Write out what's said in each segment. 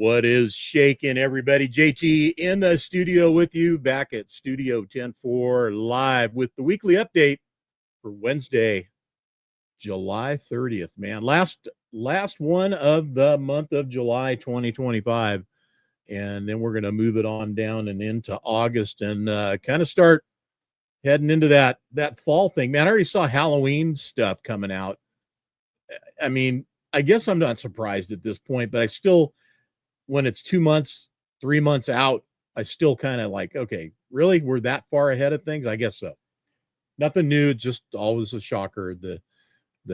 What is shaking, everybody? JT in the studio with you, back at Studio 10-4 live with the weekly update for Wednesday, July 30th. Man, last one of the month of July 2025, and then we're going to move it on down and into August and kind of start heading into that fall thing. Man, I already saw Halloween stuff coming out. I mean, I guess I'm not surprised at this point, but I still, when it's 2 months, 3 months out, I still kind of like, okay, really? We're that far ahead of things? I guess so. Nothing new, just always a shocker. The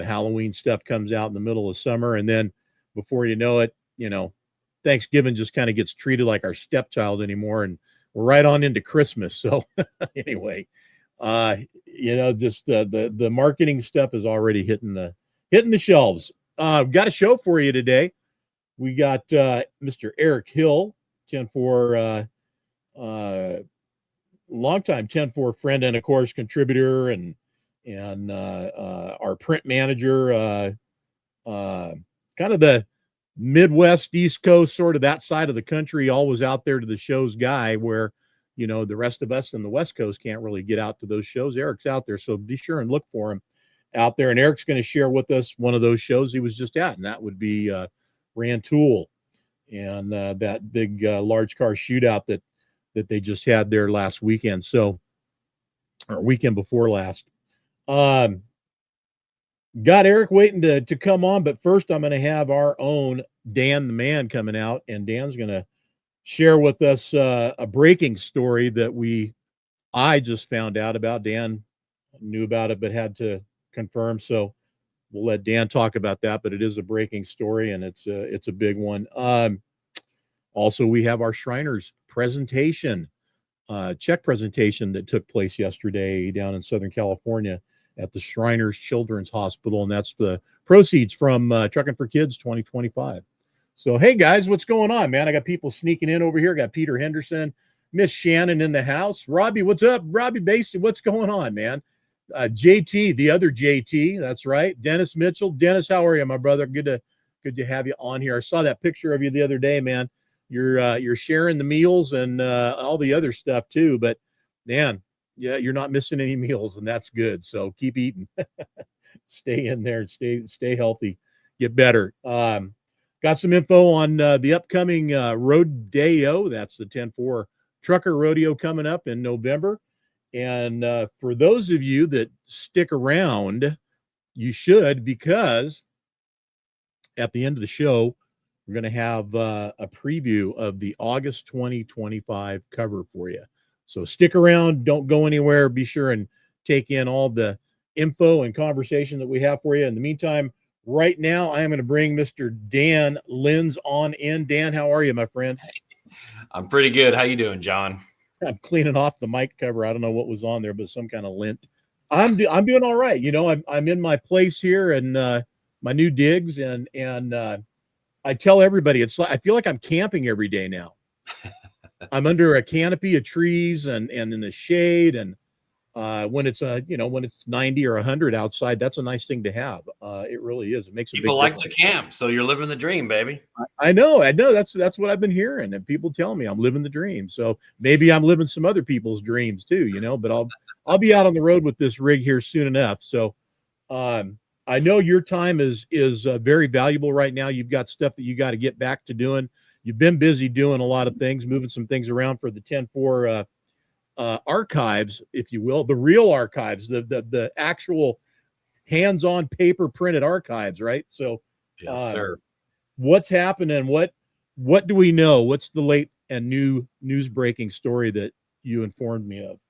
Halloween stuff comes out in the middle of summer, and then before you know it, Thanksgiving just kind of gets treated like our stepchild anymore, and we're right on into Christmas. So anyway, just the marketing stuff is already hitting the shelves. Got a show for you today. We got Mr. Eric Hill, 10-4, longtime 10-4 friend and, of course, contributor and our print manager, kind of the Midwest, East Coast, sort of that side of the country, always out there to the shows guy where, the rest of us in the West Coast can't really get out to those shows. Eric's out there, so be sure and look for him out there. And Eric's going to share with us one of those shows he was just at, and that would be Rantoul and that big large car shootout that they just had there last weekend. So, or weekend before last. Got Eric waiting to come on, but first I'm going to have our own Dan the Man coming out, and Dan's going to share with us a breaking story that I just found out about. Dan knew about it, but had to confirm. So we'll let Dan talk about that, but it is a breaking story and it's a big one. Also, we have our Shriners presentation, check presentation that took place yesterday down in Southern California at the Shriners Children's Hospital, and that's the proceeds from Truckin For Kids 2025. So, hey guys, what's going on, man? I got people sneaking in over here. I got Peter Henderson, Miss Shannon in the house. Robbie, what's up? Robbie Basty, what's going on, man? JT, the other JT, that's right. Dennis Mitchell. Dennis, how are you, my brother? Good to have you on here. I saw that picture of you the other day, man. You're sharing the meals and all the other stuff too, but man, yeah, you're not missing any meals, and that's good. So keep eating. Stay in there and stay healthy. Get better. Got some info on the upcoming Rodeo. That's the 10-4 Trucker Rodeo coming up in November. And for those of you that stick around, you should, because at the end of the show, we're going to have a preview of the August 2025 cover for you. So stick around. Don't go anywhere. Be sure and take in all the info and conversation that we have for you. In the meantime, right now, I am going to bring Mr. Dan Linss on in. Dan, how are you, my friend? I'm pretty good. How you doing, John? I'm cleaning off the mic cover. I don't know what was on there, but some kind of lint. I'm doing all right. I'm in my place here and my new digs, and I tell everybody I feel like I'm camping every day now. I'm under a canopy of trees and in the shade, and when it's when it's 90 or 100 outside, that's a nice thing to have. It really is. It makes a people big like difference. to camp, so you're living the dream, baby. I know. That's what I've been hearing, and people tell me I'm living the dream. So maybe I'm living some other people's dreams too, But I'll be out on the road with this rig here soon enough. So I know your time is very valuable right now. You've got stuff that you got to get back to doing. You've been busy doing a lot of things, moving some things around for the 10-4 archives, if you will, the real archives, the actual hands-on paper printed archives, right? So yes, sir. What's happening? What do we know? What's the late and new news breaking story that you informed me of?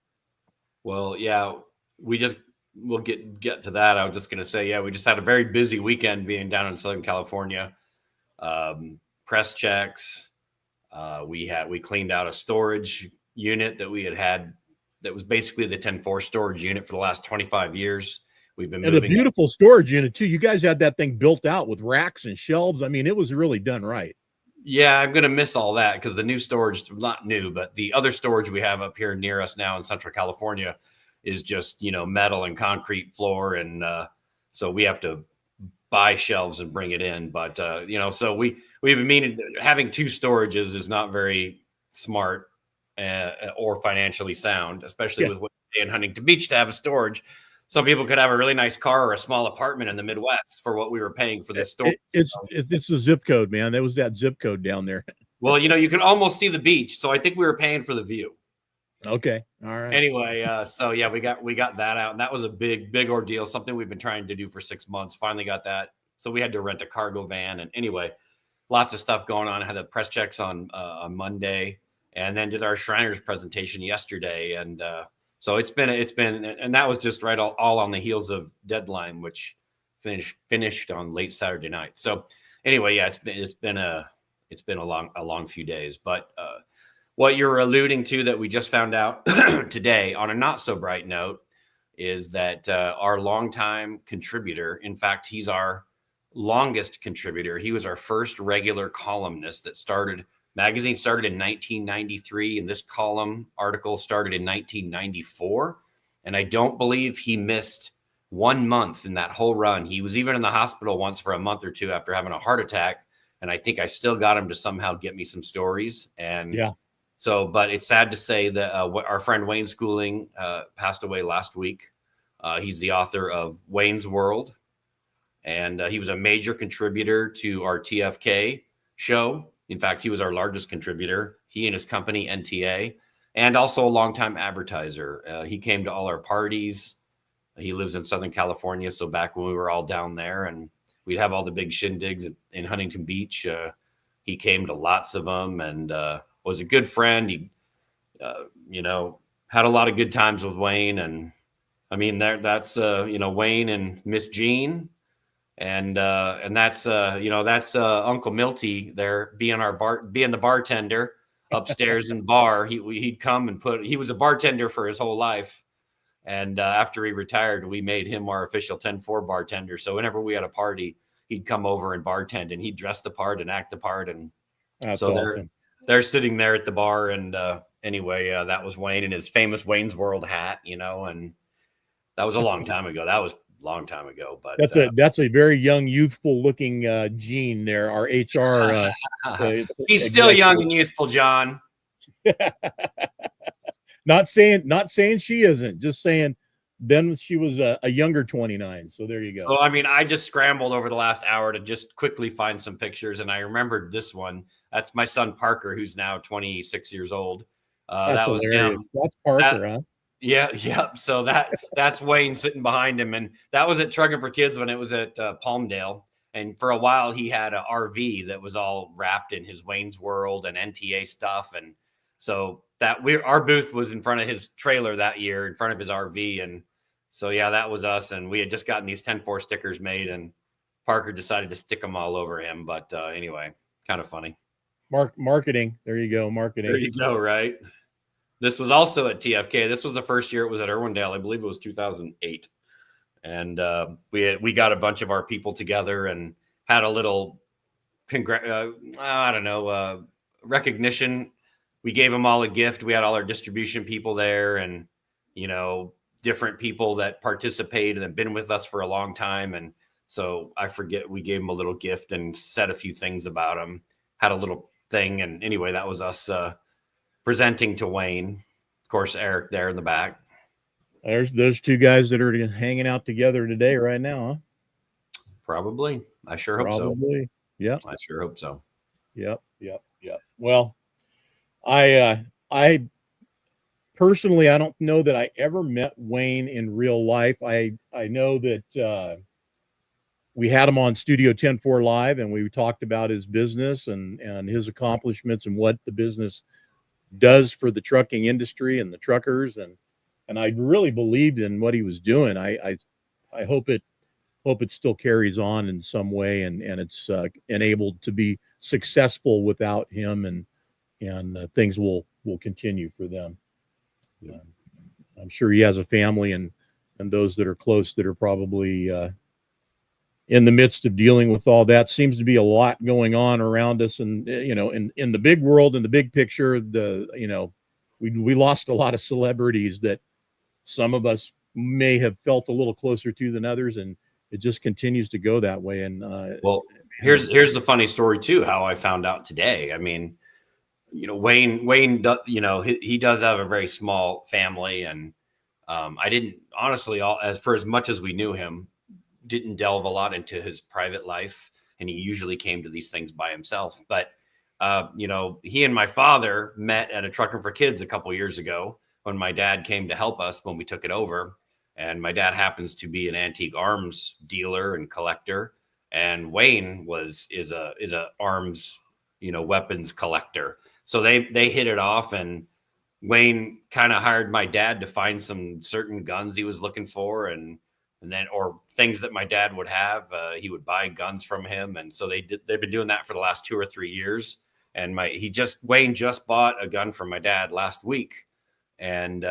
Well, yeah, we'll get to that. I was just going to say, yeah, we just had a very busy weekend being down in Southern California. Press checks. We cleaned out a storage unit that we had that was basically the 10-4 storage unit for the last 25 years. We've been moving. And a beautiful storage unit too. You guys had that thing built out with racks and shelves. I mean, it was really done right. Yeah, I'm going to miss all that because the new storage, not new, but the other storage we have up here near us now in Central California is just, metal and concrete floor. And so we have to buy shelves and bring it in. But you know, so we've been meaning, having 2 storages is not very smart or financially sound, especially with what we pay in Huntington Beach to have a storage. Some people could have a really nice car or a small apartment in the Midwest for what we were paying for this storage. It's a zip code, man. That was that zip code down there. Well, you know, you could almost see the beach, so I think we were paying for the view. Okay, all right. Anyway, so yeah, we got that out, and that was a big ordeal. Something we've been trying to do for 6 months. Finally got that. So we had to rent a cargo van, and anyway, lots of stuff going on. I had the press checks on Monday, and then did our Shriners presentation yesterday, and so it's been, and that was just right all on the heels of Deadline, which finished on late Saturday night. So anyway, yeah, it's been a long few days. But what you're alluding to that we just found out today, on a not so bright note, is that our longtime contributor, in fact, he's our longest contributor. He was our first regular columnist that magazine started in 1993, and this column article started in 1994. And I don't believe he missed 1 month in that whole run. He was even in the hospital once for a month or two after having a heart attack. And I think I still got him to somehow get me some stories. And yeah, so, but it's sad to say that our friend Wayne Schooling passed away last week. He's the author of Wayne's World, and he was a major contributor to our TFK show. In fact, he was our largest contributor, he and his company, NTA, and also a longtime advertiser. He came to all our parties. He lives in Southern California. So back when we were all down there and we'd have all the big shindigs in Huntington Beach, he came to lots of them and was a good friend. He, you know, had a lot of good times with Wayne. And I mean, that's, you know, Wayne and Miss Jean. And that's that's Uncle Milty there being the bartender upstairs in bar. He'd come and he was a bartender for his whole life, and after he retired, we made him our official 10-4 bartender. So whenever we had a party, he'd come over and bartend, and he'd dress the part and act the part. And that's so awesome. They're sitting there at the bar, and anyway, that was Wayne in his famous Wayne's World hat, you know, and that was a long time ago. Long time ago, but that's a very young, youthful looking Gene there, our HR he's still young and youthful, John. not saying she isn't, just saying then she was a younger 29. So there you go. So I mean, I just scrambled over the last hour to just quickly find some pictures, and I remembered this one. That's my son Parker, who's now 26 years old. That was him. That's Parker, huh? Yeah. So that's Wayne sitting behind him, and that was at Truckin For Kids when it was at Palmdale. And for a while, he had an RV that was all wrapped in his Wayne's World and NTA stuff, and so our booth was in front of his trailer that year, in front of his RV, and so yeah, that was us. And we had just gotten these 10-4 stickers made, and Parker decided to stick them all over him. But anyway, kind of funny. Marketing. There you go. Marketing. There you go. Right. This was also at TFK. This was the first year it was at Irwindale. I believe it was 2008. And we got a bunch of our people together and had a little, recognition. We gave them all a gift. We had all our distribution people there and, you know, different people that participated and have been with us for a long time. And so I forget, we gave them a little gift and said a few things about them, had a little thing. And anyway, that was us presenting to Wayne. Of course, Eric there in the back. There's those two guys that are hanging out together today right now, huh? Probably. I sure hope so. Yeah. I sure hope so. Yep. Well, I personally, I don't know that I ever met Wayne in real life. I know that we had him on Studio 10-4 Live, and we talked about his business and his accomplishments and what the business does for the trucking industry and the truckers, and I really believed in what he was doing. I hope it still carries on in some way, and it's enabled to be successful without him, and things will continue for them. I'm sure he has a family and those that are close that are probably in the midst of dealing with all that. Seems to be a lot going on around us, and in the big world, in the big picture, we lost a lot of celebrities that some of us may have felt a little closer to than others, and it just continues to go that way. And Well, here's the funny story too, how I found out today. I mean, Wayne does, he does have a very small family, and I didn't honestly, as much as we knew him, didn't delve a lot into his private life, and he usually came to these things by himself. But he and my father met at a Truckin For Kids a couple years ago when my dad came to help us when we took it over. And my dad happens to be an antique arms dealer and collector, and Wayne is a arms, weapons collector. So they hit it off, and Wayne kind of hired my dad to find some certain guns he was looking for, and then, or things that my dad would have. He would buy guns from him, and so they've been doing that for the last 2 or 3 years. And Wayne just bought a gun from my dad last week, and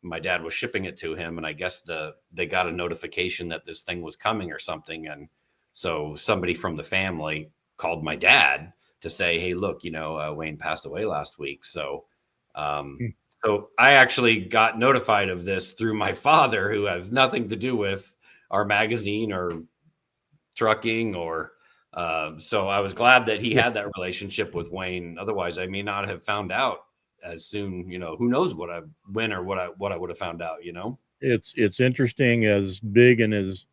my dad was shipping it to him, and I guess they got a notification that this thing was coming or something, and so somebody from the family called my dad to say, hey, look, Wayne passed away last week. So so I actually got notified of this through my father, who has nothing to do with our magazine or trucking, or so I was glad that he had that relationship with Wayne. Otherwise, I may not have found out as soon. Who knows what I would have found out. It's interesting, as big and as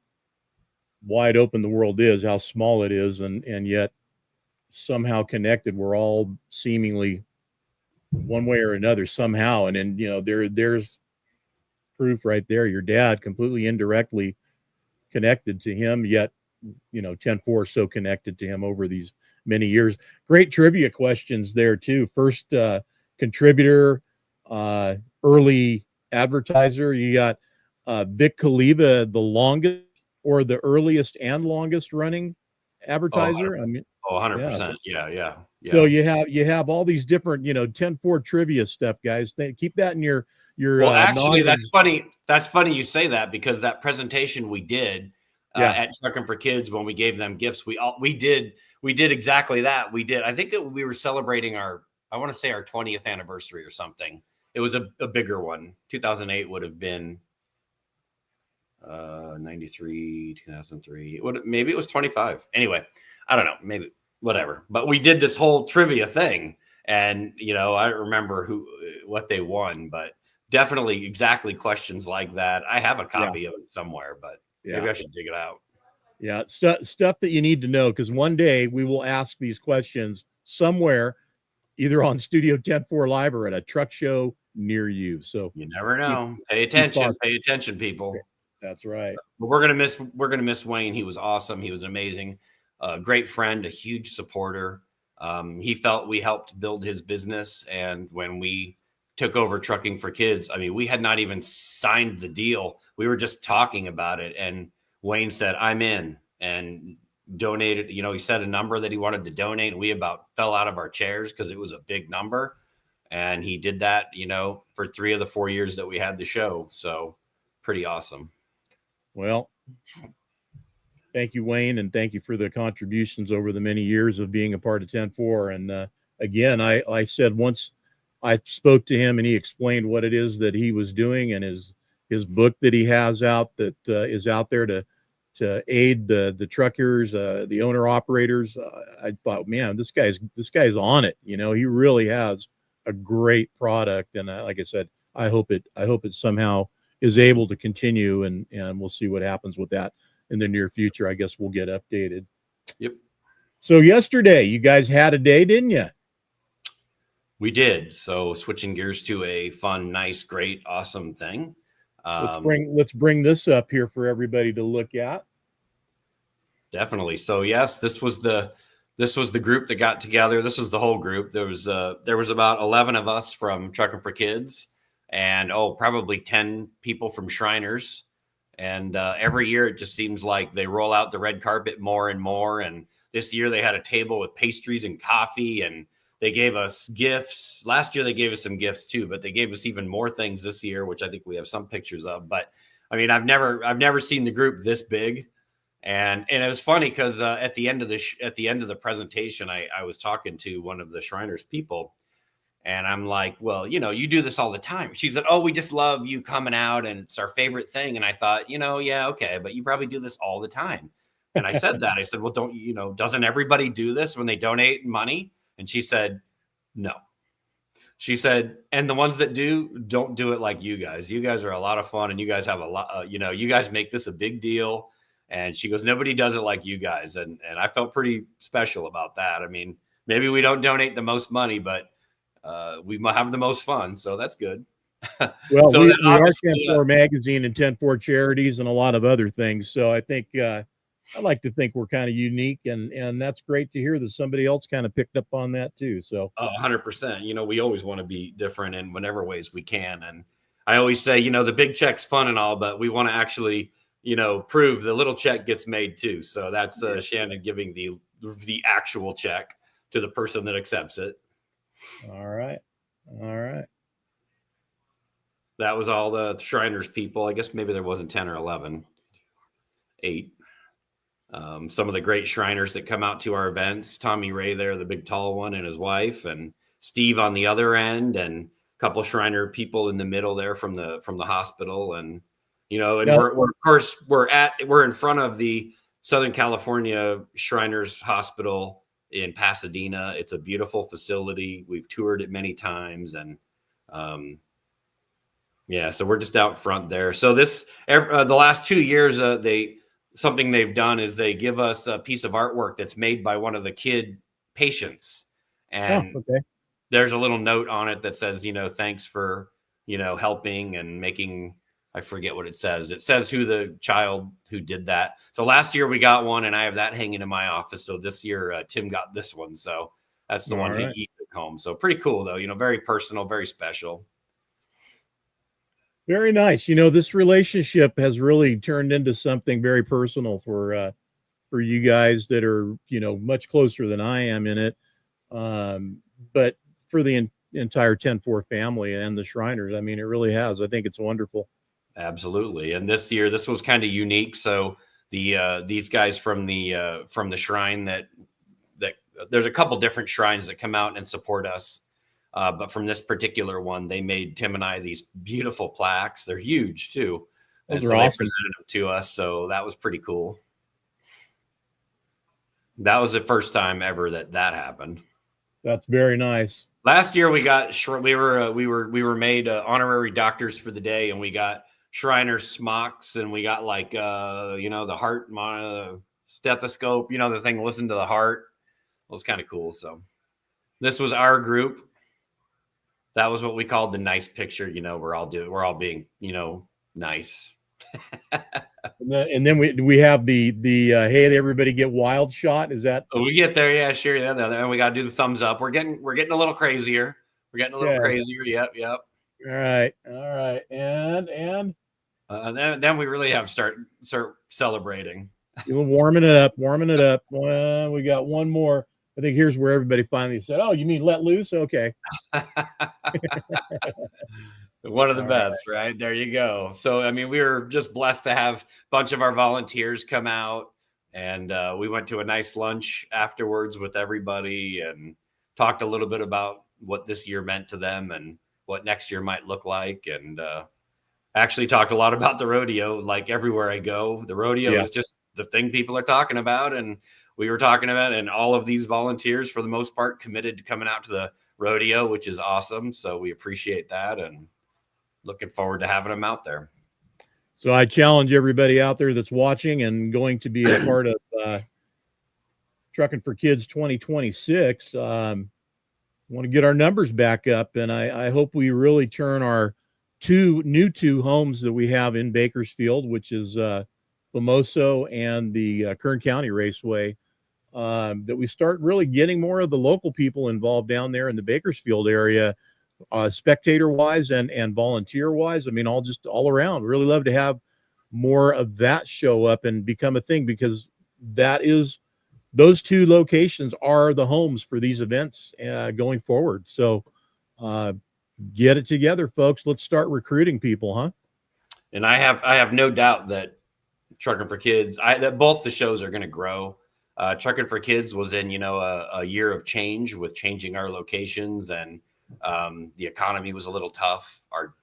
wide open the world is, how small it is, and yet somehow connected. We're all seemingly one way or another somehow. And then there's proof right there. Your dad completely indirectly connected to him, yet 10-4 so connected to him over these many years. Great trivia questions there too. First contributor, early advertiser. You got Vic Khaliva, the longest or the earliest and longest running advertiser. 100%. Yeah. So you have all these different 10-4 trivia stuff, guys. Keep that in your well, actually, that's funny you say that, because that presentation we did at Truckin For Kids, when we gave them gifts, we did exactly that. I think we were celebrating I want to say our 20th anniversary or something. It was a bigger one. 2008 would have been 93, 2003. Maybe it was 25. Anyway, I don't know, maybe whatever. But we did this whole trivia thing, and I don't remember what they won, but definitely exactly questions like that. I have a copy of it somewhere, but maybe I should dig it out. Yeah, stuff that you need to know, because one day we will ask these questions somewhere, either on Studio 10-4 Live or at a truck show near you. So you never know. Pay attention, people. That's right. But we're gonna miss Wayne. He was awesome. He was amazing. A great friend, a huge supporter. He felt we helped build his business, and when we took over Truckin For Kids, I mean, we had not even signed the deal. We were just talking about it, and Wayne said, I'm in, and donated. He said a number that he wanted to donate, and we about fell out of our chairs because it was a big number. And he did that, for 3 of the 4 years that we had the show. So pretty awesome. Well, thank you, Wayne, and thank you for the contributions over the many years of being a part of 10-4. And again, I said once I spoke to him and he explained what it is that he was doing, and his book that he has out that is out there to aid the truckers, the owner operators. I thought, man, this guy's on it. He really has a great product, and like I said, I hope it somehow is able to continue, and we'll see what happens with that in the near future. I guess we'll get updated. Yep. So yesterday, you guys had a day, didn't you? We did. So switching gears to a fun, nice, great, awesome thing. Let's bring this up here for everybody to look at. Definitely. So yes, this was the group that got together. This was the whole group. There was about 11 of us from Truckin For Kids, and probably 10 people from Shriners. And every year it just seems like they roll out the red carpet more and more. And this year they had a table with pastries and coffee, and they gave us gifts. Last year they gave us some gifts too, but they gave us even more things this year, which I think we have some pictures of. But I mean, I've never seen the group this big. And it was funny because at the end of the presentation, I was talking to one of the Shriners people, And I'm like, well, you do this all the time. She said, oh, we just love you coming out and it's our favorite thing. And I thought, yeah, okay, but you probably do this all the time. And I said that. I said, well, doesn't everybody do this when they donate money? And she said, no. She said, and the ones that don't do it like you guys. You guys are a lot of fun and you guys have a lot, you guys make this a big deal. And she goes, nobody does it like you guys. And I felt pretty special about that. I mean, maybe we don't donate the most money, but we have the most fun. So that's good. Well, So we are obviously, 10-4 magazine and 10-4 charities and a lot of other things. So I think I like to think we're kind of unique, and that's great to hear that somebody else kind of picked up on that too. So 100%. We always want to be different in whatever ways we can. And I always say, the big check's fun and all, but we want to actually, prove the little check gets made too. So that's Shannon giving the actual check to the person that accepts it. All right. That was all the Shriners people. I guess maybe there wasn't 10 or 11, 8. Some of the great Shriners that come out to our events, Tommy Ray there, the big tall one, and his wife, and Steve on the other end, and a couple Shriner people in the middle there from the hospital. And, we're in front of the Southern California Shriners Hospital in Pasadena. It's a beautiful facility. We've toured it many times. And, so we're just out front there. So the last 2 years, something they've done is they give us a piece of artwork that's made by one of the kid patients. And there's a little note on it that says, thanks for, helping and making, I forget what it says. It says who the child who did that. So last year we got one and I have that hanging in my office. So this year Tim got this one. So that's the one he took home. So pretty cool though, very personal, very special. Very nice. This relationship has really turned into something very personal for you guys that are, much closer than I am in it. But for the entire 10-4 family and the Shriners, I mean, it really has. I think it's wonderful. Absolutely. And this year, this was kind of unique. So these guys from the shrine that there's a couple different shrines that come out and support us. But from this particular one, they made Tim and I these beautiful plaques. They're huge too. Those and are so awesome. They presented them to us. So that was pretty cool. That was the first time ever that happened. That's very nice. Last year we were made honorary doctors for the day, and we got Shriner smocks, and we got like the heart stethoscope, the thing to listen to the heart. It was kind of cool. So this was our group. That was what we called the nice picture. We're all being, nice. and then we have the hey, everybody get wild shot. Is that? Oh, we get there. Yeah, sure. Yeah. And we got to do the thumbs up. We're getting a little crazier. Crazier. Yep. All right. And then we really have to start celebrating. You're warming it up. Well, we got one more. I think here's where everybody finally said, oh, you mean let loose? Okay. One of the best, right? There you go. So, I mean, we were just blessed to have a bunch of our volunteers come out, and we went to a nice lunch afterwards with everybody and talked a little bit about what this year meant to them and what next year might look like. And actually talked a lot about the rodeo. Like everywhere I go, the rodeo is just the thing people are talking about. And we were talking about, and all of these volunteers, for the most part, committed to coming out to the rodeo, which is awesome. So we appreciate that and looking forward to having them out there. So I challenge everybody out there that's watching and going to be a part of Truckin For Kids 2026. Want to get our numbers back up, and I hope we really turn our two homes that we have in Bakersfield, which is Famoso and the Kern County Raceway, that we start really getting more of the local people involved down there in the Bakersfield area, spectator wise and volunteer wise. I mean, all around. Really love to have more of that show up and become a thing, because those two locations are the homes for these events going forward. So get it together, folks. Let's start recruiting people, huh? And I have no doubt that Truckin For Kids, that both the shows are going to grow. Truckin For Kids was in, a year of change with changing our locations, and The economy was a little tough. Our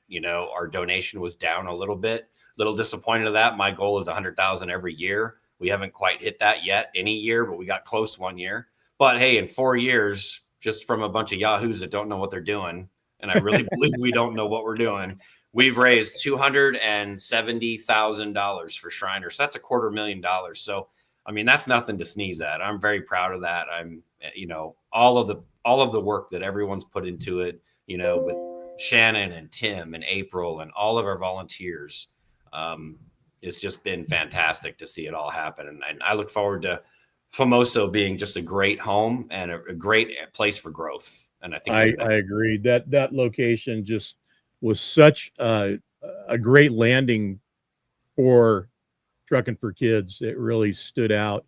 donation was down a little bit. Little disappointed of that. My goal is 100,000 every year. We haven't quite hit that yet any year, but we got close one year. But hey, in 4 years, just from a bunch of yahoos that don't know what they're doing, and I really believe we don't know what we're doing, we've raised $270,000 for Shriners. So that's $250,000. So, I mean, that's nothing to sneeze at. I'm very proud of that. I'm, all of the work that everyone's put into it, with Shannon and Tim and April and all of our volunteers. It's just been fantastic to see it all happen. And I look forward to Famoso being just a great home and a great place for growth. And I think I agree that location just was such a great landing for Truckin For Kids. It really stood out.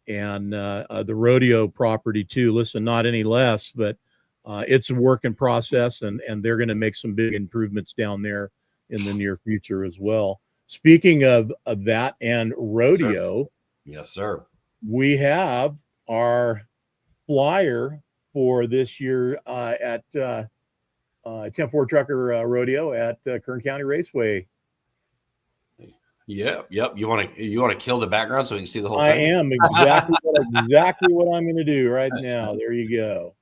And the rodeo property too, listen, not any less, but it's a work in process, and they're going to make some big improvements down there in the near future as well. Speaking of that and rodeo, yes, sir. We have our flyer for this year at 10-4 Trucker Rodeo at Kern County Raceway. Yep. You want to kill the background so we can see the whole thing? I am exactly what I'm going to do right now. There you go.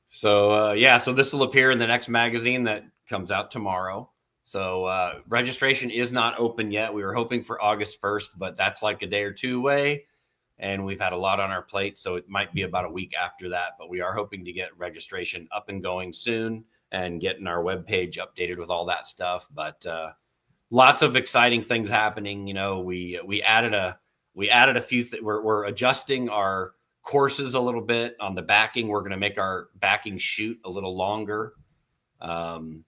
So so this will appear in the next magazine that comes out tomorrow. So registration is not open yet. We were hoping for August 1st, but that's like a day or two away. And we've had a lot on our plate, so it might be about a week after that. But we are hoping to get registration up and going soon and getting our webpage updated with all that stuff. But lots of exciting things happening. We added a few. We're adjusting our courses a little bit on the backing. We're going to make our backing shoot a little longer. We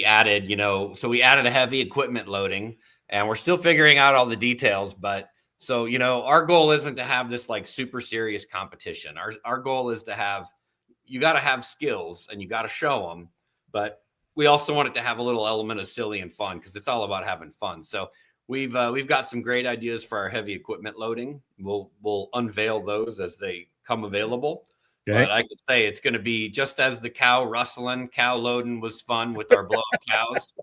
added a heavy equipment loading, and we're still figuring out all the details, but so, our goal isn't to have this like super serious competition. Our goal is to you got to have skills and you got to show them, but we also want it to have a little element of silly and fun because it's all about having fun. So we've got some great ideas for our heavy equipment loading. We'll unveil those as they come available. Okay. But I could say it's going to be just as the cow loading was fun with our blow up cows.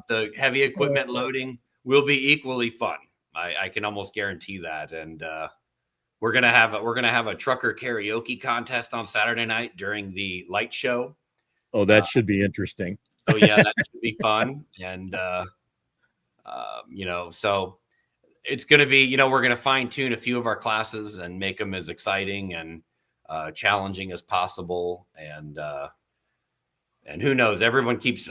The heavy equipment loading will be equally fun. I can almost guarantee that. And we're gonna have a trucker karaoke contest on Saturday night during the light show. Oh, that should be interesting. So yeah, that should be fun. And so it's gonna be, we're gonna fine tune a few of our classes and make them as exciting and challenging as possible. And who knows? Everyone keeps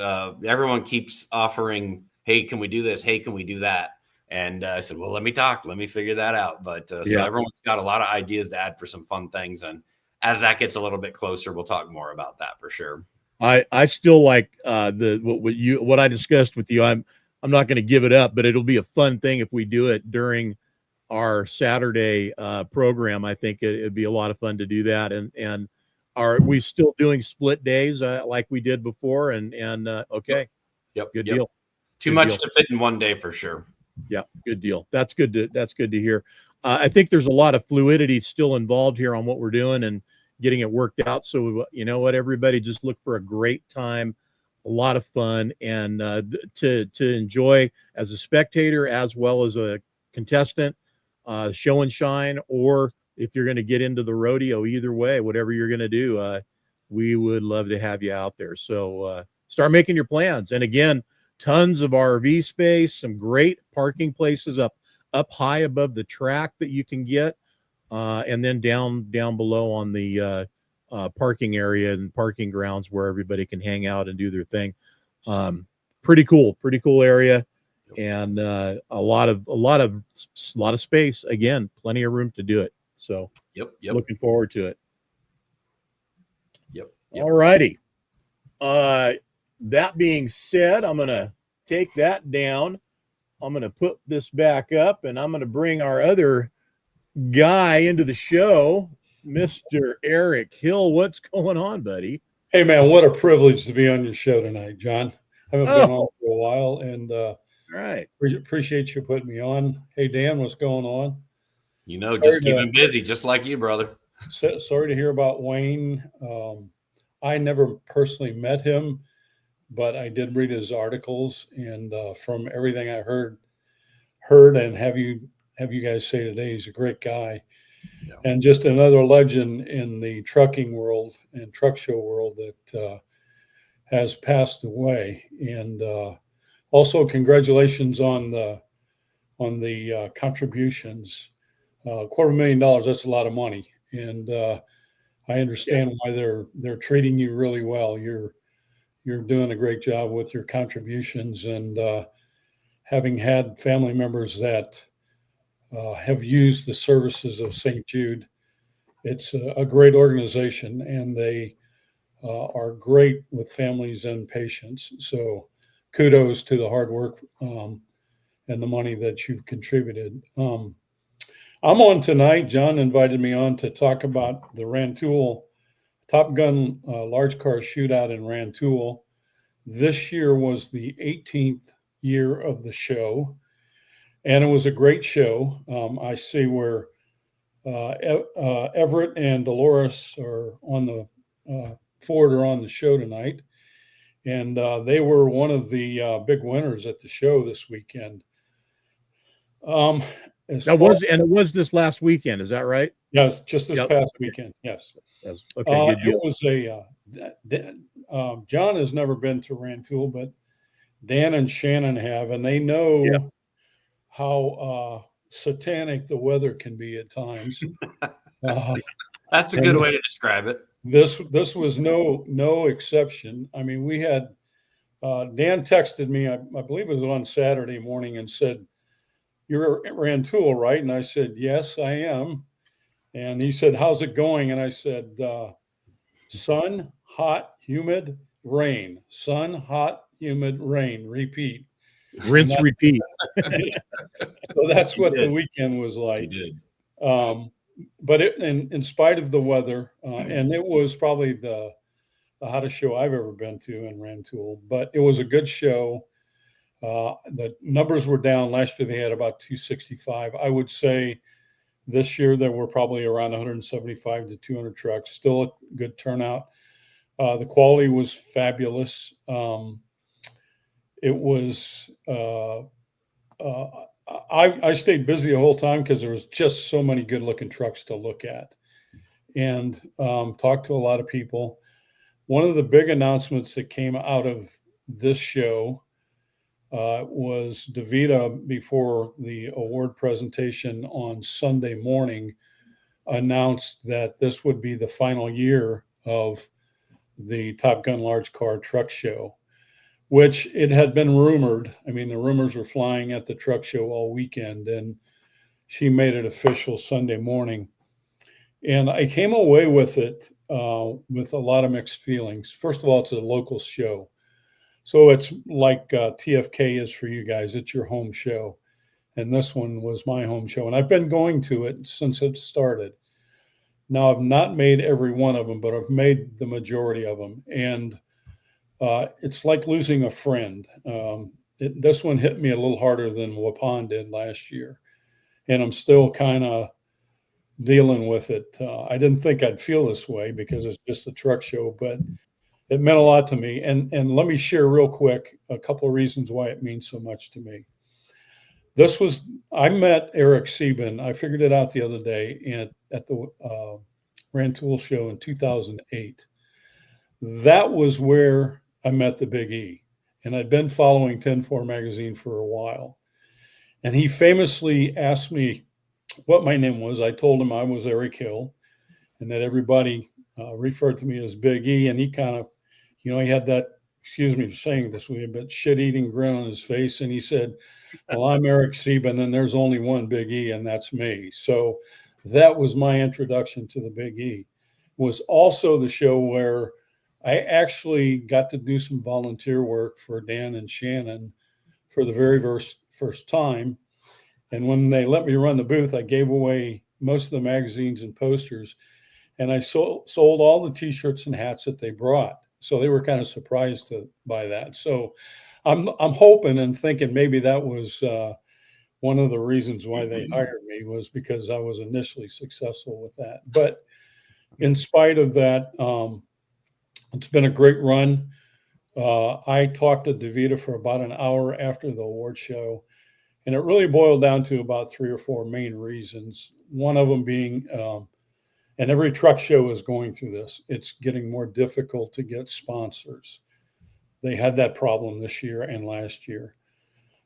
offering, hey, can we do this? Hey, can we do that? And I said, well, let me figure that out. But so everyone's got a lot of ideas to add for some fun things. And as that gets a little bit closer, we'll talk more about that for sure. I still like what I discussed with you. I'm not going to give it up, but it'll be a fun thing if we do it during our Saturday program. I think it'd be a lot of fun to do that. And are we still doing split days like we did before? And okay. Yep. Good deal. Too much to fit in one day for sure. Yeah, good deal. That's good to hear. I think there's a lot of fluidity still involved here on what we're doing and getting it worked out. So you know what, everybody, just look for a great time, a lot of fun, and to enjoy as a spectator as well as a contestant, show and shine, or if you're going to get into the rodeo, either way, whatever you're going to do, we would love to have you out there. So start making your plans. And again, tons of RV space, some great parking places up high above the track that you can get, and then down below on the parking area and parking grounds where everybody can hang out and do their thing. Pretty cool area, and a lot of space. Again, plenty of room to do it. So yep. Looking forward to it. Yep. All righty. That being said, I'm going to take that down. I'm going to put this back up, and I'm going to bring our other guy into the show, Mr. Eric Hill. What's going on, buddy? Hey, man, what a privilege to be on your show tonight, John. I haven't been on for a while, and right. Appreciate you putting me on. Hey, Dan, what's going on? Just keeping busy, just like you, brother. sorry to hear about Wayne. I never personally met him, but I did read his articles, and from everything I heard and have you guys say today, he's a great guy. Yeah. And just another legend in the trucking world and truck show world that has passed away. And also, congratulations on the contributions. $250,000, that's a lot of money, and I understand why they're treating you really well. You're doing a great job with your contributions, and having had family members that have used the services of St. Jude. It's a great organization, and they are great with families and patients. So kudos to the hard work and the money that you've contributed. I'm on tonight. John invited me on to talk about the Rantoul Top Gun Large Car Shootout in Rantoul. This year was the 18th year of the show, and it was a great show. I see where Everett and Dolores are on the Ford are on the show tonight, and they were one of the big winners at the show this weekend. It was this last weekend. Is that right? Yes, just this past weekend. Yes. Okay. Good deal. It was John has never been to Rantoul, but Dan and Shannon have, and they know how satanic the weather can be at times. That's a good way to describe it. This was no exception. I mean, we had Dan texted me, I believe it was on Saturday morning, and said, "You're at Rantoul, right?" And I said, "Yes, I am." And he said, "How's it going?" And I said, "Sun, hot, humid, rain. Sun, hot, humid, rain. Repeat. Rinse, repeat." So that's what the weekend was like. But in spite of the weather, and it was probably the hottest show I've ever been to in Rantoul, but it was a good show. The numbers were down. Last year they had about 265. I would say this year there were probably around 175 to 200 trucks. Still a good turnout. The quality was fabulous. It was. I stayed busy the whole time because there was just so many good-looking trucks to look at, and talked to a lot of people. One of the big announcements that came out of this show was DeVita, before the award presentation on Sunday morning, announced that this would be the final year of the Top Gun Large Car Truck Show, which it had been rumored. I mean, the rumors were flying at the truck show all weekend, and she made it official Sunday morning. And I came away with it with a lot of mixed feelings. First of all, it's a local show. So it's like TFK is for you guys. It's your home show. And this one was my home show. And I've been going to it since it started. Now, I've not made every one of them, but I've made the majority of them. And it's like losing a friend. This one hit me a little harder than Waupun did last year. And I'm still kind of dealing with it. I didn't think I'd feel this way because it's just a truck show, but it meant a lot to me. And let me share real quick a couple of reasons why it means so much to me. I met Eric Sieben. I figured it out the other day at the Rantoul show in 2008. That was where I met the Big E. And I'd been following 10-4 magazine for a while. And he famously asked me what my name was. I told him I was Eric Hill and that everybody referred to me as Big E. And he kind of, he had that, excuse me for saying this way, but shit-eating grin on his face. And he said, "Well, I'm Eric Sieben, and there's only one Big E, and that's me." So that was my introduction to the Big E. It was also the show where I actually got to do some volunteer work for Dan and Shannon for the very first time. And when they let me run the booth, I gave away most of the magazines and posters, and I sold all the T-shirts and hats that they brought. So they were kind of surprised by that. So I'm hoping and thinking maybe that was one of the reasons why they hired me, was because I was initially successful with that. But in spite of that, it's been a great run. I talked to Davita for about an hour after the award show, and it really boiled down to about 3 or 4 main reasons. One of them being, and every truck show is going through this, it's getting more difficult to get sponsors. They had that problem this year and last year.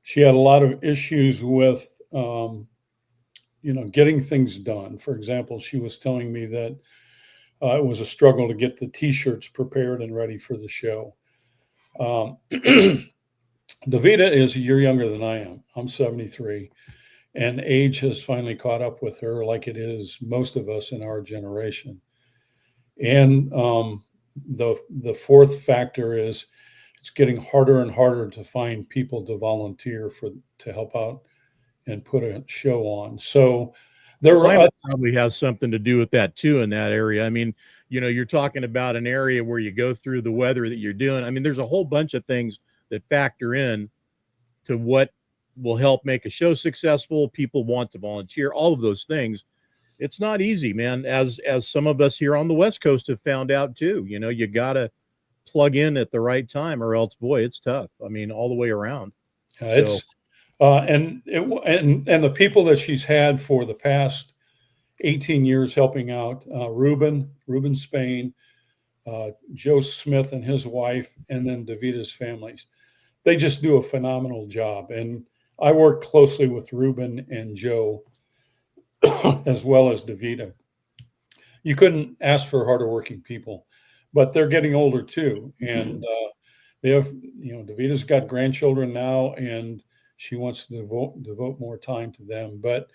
She had a lot of issues with, getting things done. For example, she was telling me that it was a struggle to get the T-shirts prepared and ready for the show. Davita is a year younger than I am. I'm 73, and age has finally caught up with her, like it is most of us in our generation. And the fourth factor is it's getting harder and harder to find people to volunteer to help out and put a show on. So there were probably has something to do with that too in that area. I mean, you're talking about an area where you go through the weather that you're doing. I mean, there's a whole bunch of things that factor in to what will help make a show successful. People want to volunteer, all of those things. It's not easy, man, as some of us here on the West Coast have found out too. You got to plug in at the right time, or else, boy, it's tough. I mean, all the way around. It's and the people that she's had for the past 18 years helping out, Ruben Spain, Joe Smith and his wife, and then Davita's families. They just do a phenomenal job. And I work closely with Ruben and Joe as well as Davita. You couldn't ask for harder working people, but they're getting older too. And they have, Davita's got grandchildren now, and she wants to devote more time to them. But,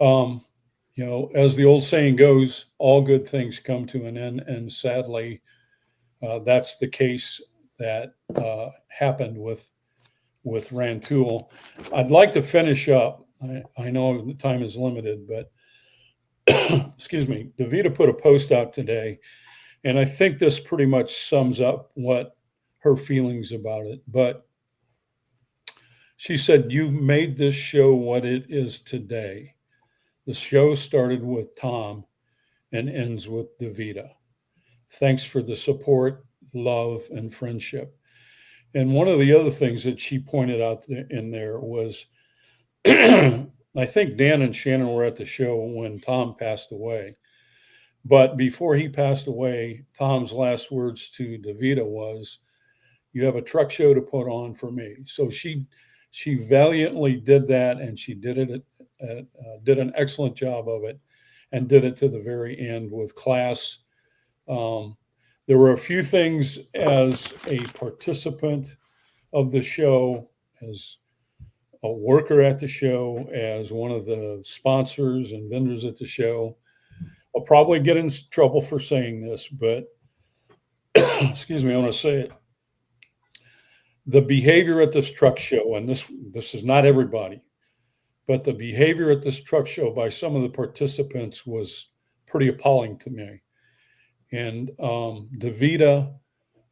as the old saying goes, all good things come to an end. And sadly, that's the case that happened with Rantoul. I'd like to finish up. I know the time is limited, but excuse me, Davita put a post out today, and I think this pretty much sums up what her feelings about it. But she said, "You made this show what it is today. The show started with Tom and ends with Davita. Thanks for the support, love, and friendship." And one of the other things that she pointed out in there was, I think Dan and Shannon were at the show when Tom passed away. But before he passed away, Tom's last words to Davita was, "You have a truck show to put on for me." So she valiantly did that, and she did an excellent job of it, and did it to the very end with class. There were a few things as a participant of the show, as a worker at the show, as one of the sponsors and vendors at the show. I'll probably get in trouble for saying this, but excuse me, I want to say it. The behavior at this truck show, and this is not everybody, but the behavior at this truck show by some of the participants was pretty appalling to me. And Davita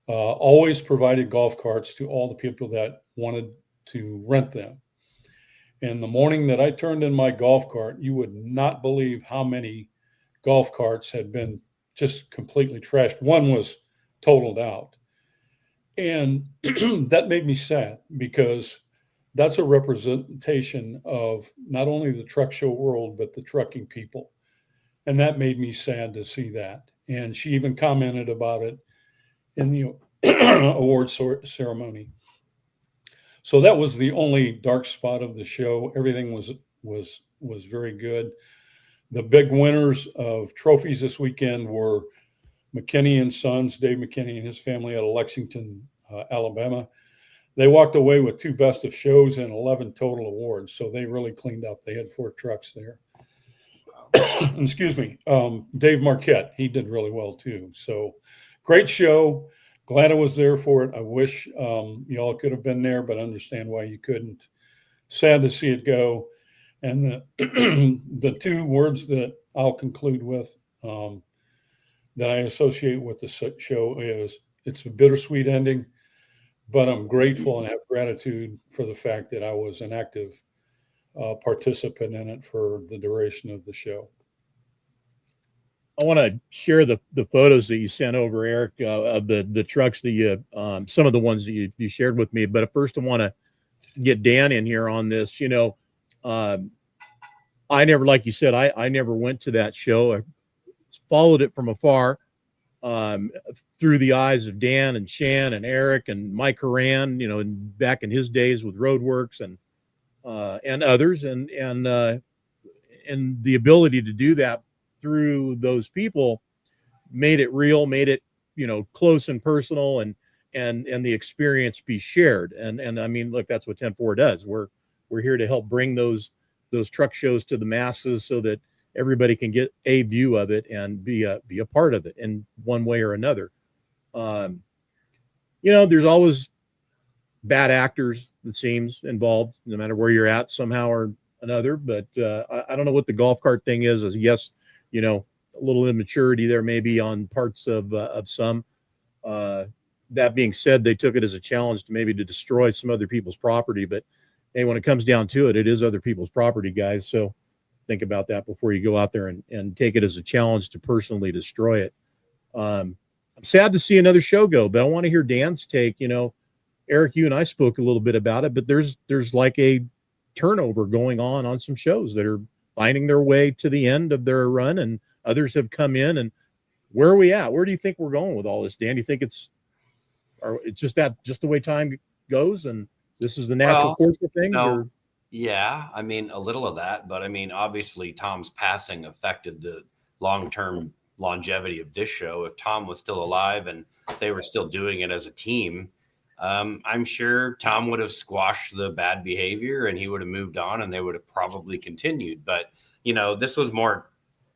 always provided golf carts to all the people that wanted to rent them. And the morning that I turned in my golf cart, you would not believe how many golf carts had been just completely trashed. One was totaled out. And that made me sad, because that's a representation of not only the truck show world, but the trucking people. And that made me sad to see that. And she even commented about it in the award ceremony. So that was the only dark spot of the show. Everything was very good. The big winners of trophies this weekend were McKinney and Sons, Dave McKinney and his family out of Lexington, Alabama. They walked away with 2 best of shows and 11 total awards. So they really cleaned up. They had 4 trucks there. Excuse me. Dave Marquette, he did really well too. So great show. Glad I was there for it. I wish y'all could have been there, but I understand why you couldn't. Sad to see it go. And the 2 words that I'll conclude with that I associate with the show is, it's a bittersweet ending, but I'm grateful and have gratitude for the fact that I was an active participant in it for the duration of the show. I want to share the photos that you sent over, Eric, of the trucks that you, some of the ones that you shared with me. But first, I want to get Dan in here on this. I never, like you said, I never went to that show. I followed it from afar, through the eyes of Dan and Shan and Eric and Mike Horan, back in his days with Roadworks and others, and the ability to do that through those people made it real, made it, close and personal, and the experience be shared. And I mean, look, that's what 10-4 does. We're here to help bring those truck shows to the masses so that everybody can get a view of it and be a part of it in one way or another. There's always bad actors, it seems, involved, no matter where you're at somehow or another. But I don't know what the golf cart thing is. Yes, a little immaturity there maybe on parts of some. That being said, they took it as a challenge to destroy some other people's property. But hey, when it comes down to it, it is other people's property, guys. So think about that before you go out there and take it as a challenge to personally destroy it. I'm sad to see another show go, but I want to hear Dan's take. Eric, you and I spoke a little bit about it, but there's like a turnover going on some shows that are finding their way to the end of their run, and others have come in. And where are we at? Where do you think we're going with all this, Dan? Do you think it's just the way time goes, and this is the natural course of things? No. Yeah, I mean, a little of that, but I mean, obviously Tom's passing affected the long-term longevity of this show. If Tom was still alive and they were still doing it as a team, I'm sure Tom would have squashed the bad behavior and he would have moved on and they would have probably continued. But, this was more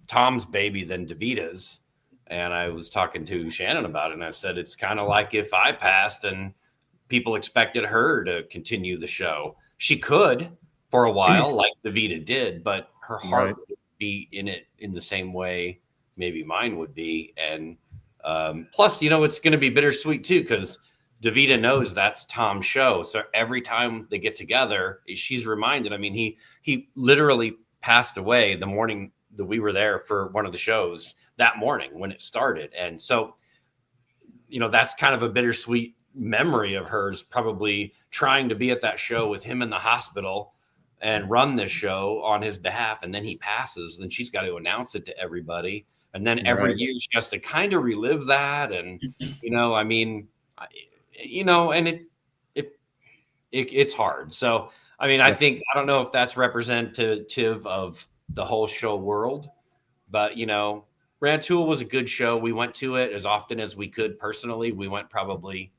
Tom's baby than DeVita's. And I was talking to Shannon about it, and I said, it's kind of like if I passed and people expected her to continue the show. She could for a while, like DeVita did, but her heart would be in it in the same way maybe mine would be. And plus, it's going to be bittersweet too, because DeVita knows that's Tom's show. So every time they get together, she's reminded. I mean, he literally passed away the morning that we were there for one of the shows that morning when it started. And so, that's kind of a bittersweet memory of hers, probably trying to be at that show with him in the hospital and run this show on his behalf. And then he passes, then she's got to announce it to everybody. And then every year she has to kind of relive that. And, I mean, and it's hard. So, I mean, I don't know if that's representative of the whole show world, but, Rantoul was a good show. We went to it as often as we could. Personally, we went probably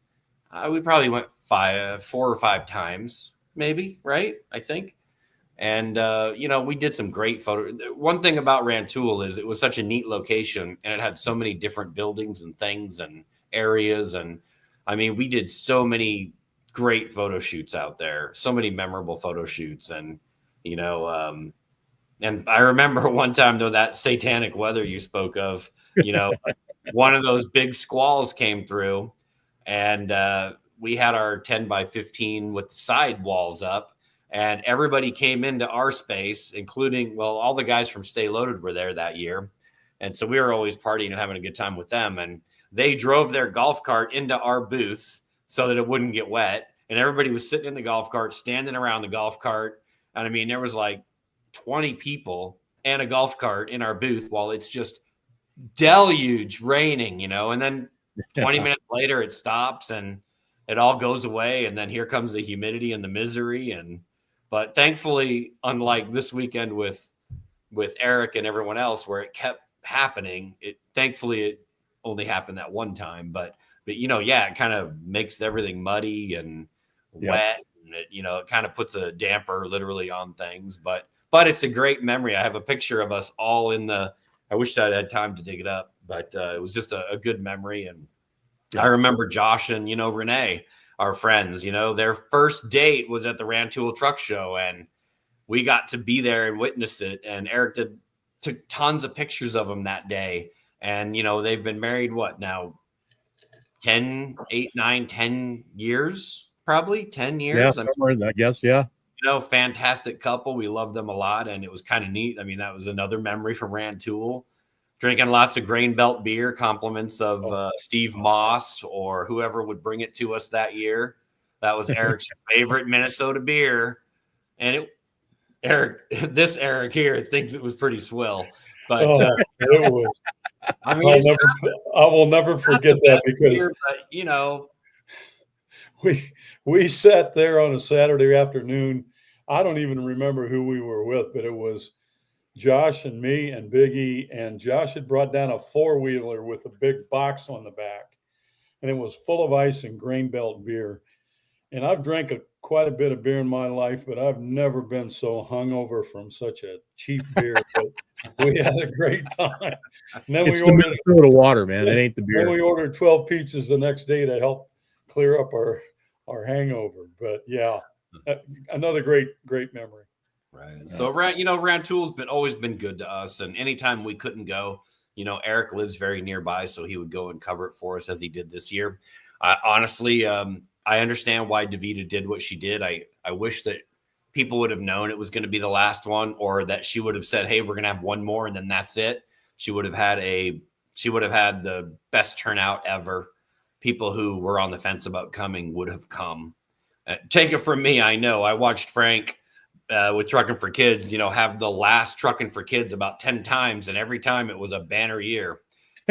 4 or 5 times, maybe, right? I think. And, we did some great photos. One thing about Rantoul is it was such a neat location, and it had so many different buildings and things and areas. And I mean, we did so many great photo shoots out there, so many memorable photo shoots. And, and I remember one time, though, that satanic weather you spoke of, one of those big squalls came through, and we had our 10 by 15 with side walls up, and everybody came into our space, including, all the guys from Stay Loaded were there that year. And so we were always partying and having a good time with them. And they drove their golf cart into our booth so that it wouldn't get wet. And everybody was sitting in the golf cart, standing around the golf cart. And I mean, there was like 20 people and a golf cart in our booth while it's just deluge raining, and then 20 minutes later it stops and it all goes away. And then here comes the humidity and the misery. But thankfully, unlike this weekend with Eric and everyone else, where it kept happening, thankfully it only happened that one time. But it kind of makes everything muddy and wet, and it kind of puts a damper literally on things. But it's a great memory. I have a picture of us all I wish I'd had time to dig it up, but it was just a good memory. And I remember Josh and, Renee, our friends, their first date was at the Rantoul Truck Show, and we got to be there and witness it. And Eric took tons of pictures of them that day. And, they've been married, now 10 years, probably 10 years. Yeah, I guess. Yeah. Fantastic couple. We loved them a lot, and it was kind of neat. I mean, that was another memory from Rantoul. drinking lots of Grain Belt beer, compliments of Steve Moss or whoever would bring it to us that year. That was Eric's favorite Minnesota beer. And Eric here thinks it was pretty swill. But it was. I mean, I will never forget that because beer, but, you know, we sat there on a Saturday afternoon. I don't even remember who we were with, but it was Josh and me and Biggie, and Josh had brought down a 4-wheeler with a big box on the back, and it was full of ice and Grain Belt beer. And I've drank quite a bit of beer in my life, but I've never been so hungover from such a cheap beer. But we had a great time. And then it's the Minnesota water, man. It ain't the beer. Then we ordered 12 pizzas the next day to help clear up our hangover. But yeah, another great memory. Right. So, you know, Rantoul's always been good to us. And anytime we couldn't go, you know, Eric lives very nearby, so he would go and cover it for us as he did this year. Honestly, I understand why DeVita did what she did. I wish that people would have known it was going to be the last one, or that she would have said, hey, we're going to have one more and then that's it. She would have had the best turnout ever. People who were on the fence about coming would have come. Take it from me. I know I watched Frank with Truckin For Kids, you know, have the last Truckin For Kids about 10 times. And every time it was a banner year.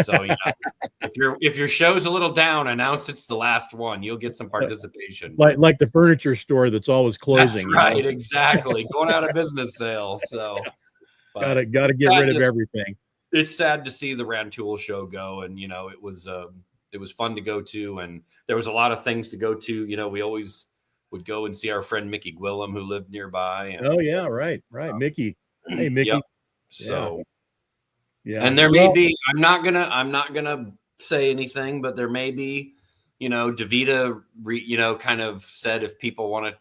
So, you know, if your show's a little down, announce it's the last one. You'll get some participation. Like the furniture store that's always closing. That's right, exactly. Going out of business sale. So gotta get rid of everything. It's sad to see the Rantoul show go, and you know, it was fun to go to, and there was a lot of things to go to. You know, we always would go and see our friend Mickey Gwillem, who lived nearby. And, oh yeah, right, Mickey. Hey, Mickey. Yep. So. Yeah. And there may be, I'm not gonna say anything, but there may be, you know, DeVita, you know, kind of said if people want to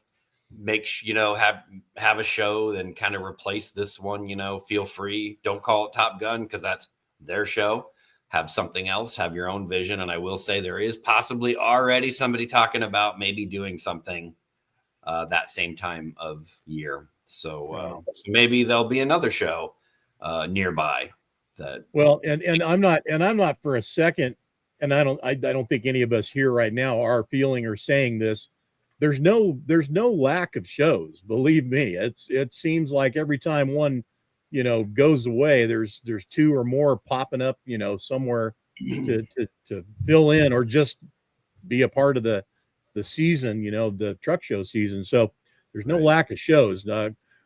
make, you know, have a show, then kind of replace this one, you know, feel free. Don't call it Top Gun because that's their show. Have something else, have your own vision. And I will say there is possibly already somebody talking about maybe doing something that same time of year. So, so maybe there'll be another show nearby. Well, and I'm not for a second, and I don't think any of us here right now are feeling or saying this. There's no lack of shows. Believe me, it seems like every time one, you know, goes away, there's 2 or more popping up, you know, somewhere to fill in or just be a part of the season, you know, the truck show season. So there's no lack of shows.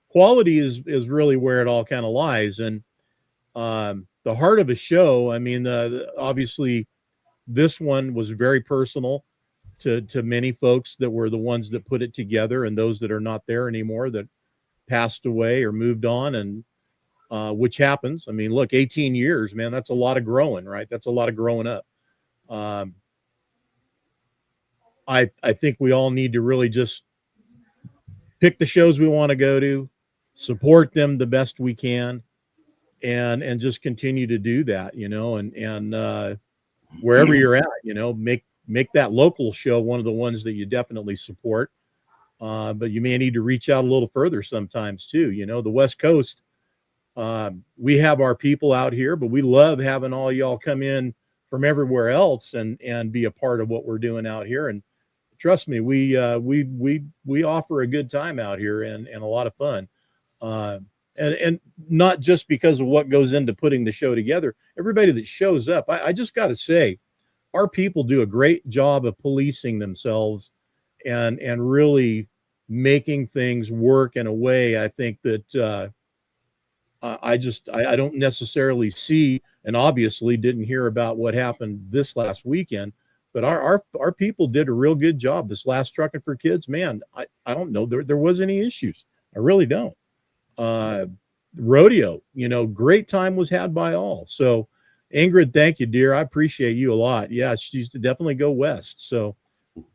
Quality is really where it all kind of lies. And the heart of a show, I mean, obviously this one was very personal to many folks that were the ones that put it together, and those that are not there anymore that passed away or moved on, and which happens. I mean, look, 18 years, man, that's a lot of growing, right? That's a lot of growing up. I think we all need to really just pick the shows we want to go to, support them the best we can, and just continue to do that, you know, and wherever you're at, you know, make that local show one of the ones that you definitely support. But you may need to reach out a little further sometimes too. You know, the West Coast, we have our people out here, but we love having all y'all come in from everywhere else and be a part of what we're doing out here. And trust me, we offer a good time out here and a lot of fun. And not just because of what goes into putting the show together. Everybody that shows up, I just got to say, our people do a great job of policing themselves and really making things work in a way. I think that I don't necessarily see, and obviously didn't hear about what happened this last weekend, but our people did a real good job this last Truckin For Kids. Man, I don't know there was any issues. I really don't. Rodeo, you know, great time was had by all. So Ingrid, thank you, dear. I appreciate you a lot. Yeah, she's to definitely go west. So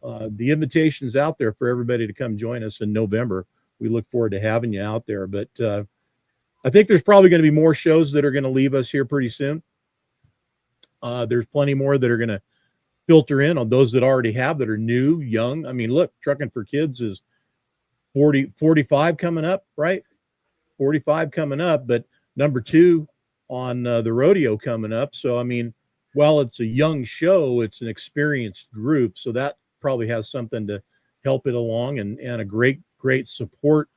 the invitation's out there for everybody to come join us in November. We look forward to having you out there. But I think there's probably going to be more shows that are going to leave us here pretty soon. There's plenty more that are going to filter in on those that already have, that are new, young. I mean, look, Truckin For Kids is 45 coming up, right? 45 coming up, but number 2 on the rodeo coming up. So, I mean, while it's a young show, it's an experienced group. So that probably has something to help it along, and a great support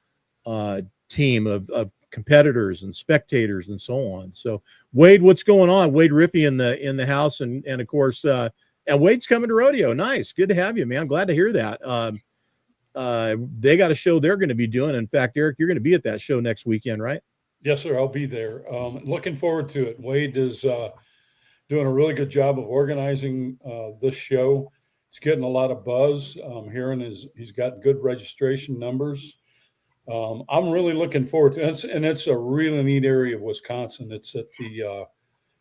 team of competitors and spectators and so on. So Wade, what's going on? Wade Riffey in the house, and of course, and Wade's coming to rodeo. Nice. Good to have you, man. Glad to hear that. They got a show they're going to be doing. In fact, Eric, you're going to be at that show next weekend, right? Yes, sir. I'll be there. Looking forward to it. Wade is doing a really good job of organizing this show. It's getting a lot of buzz. Hearing he's got good registration numbers. I'm really looking forward to it. And it's a really neat area of Wisconsin. It's at the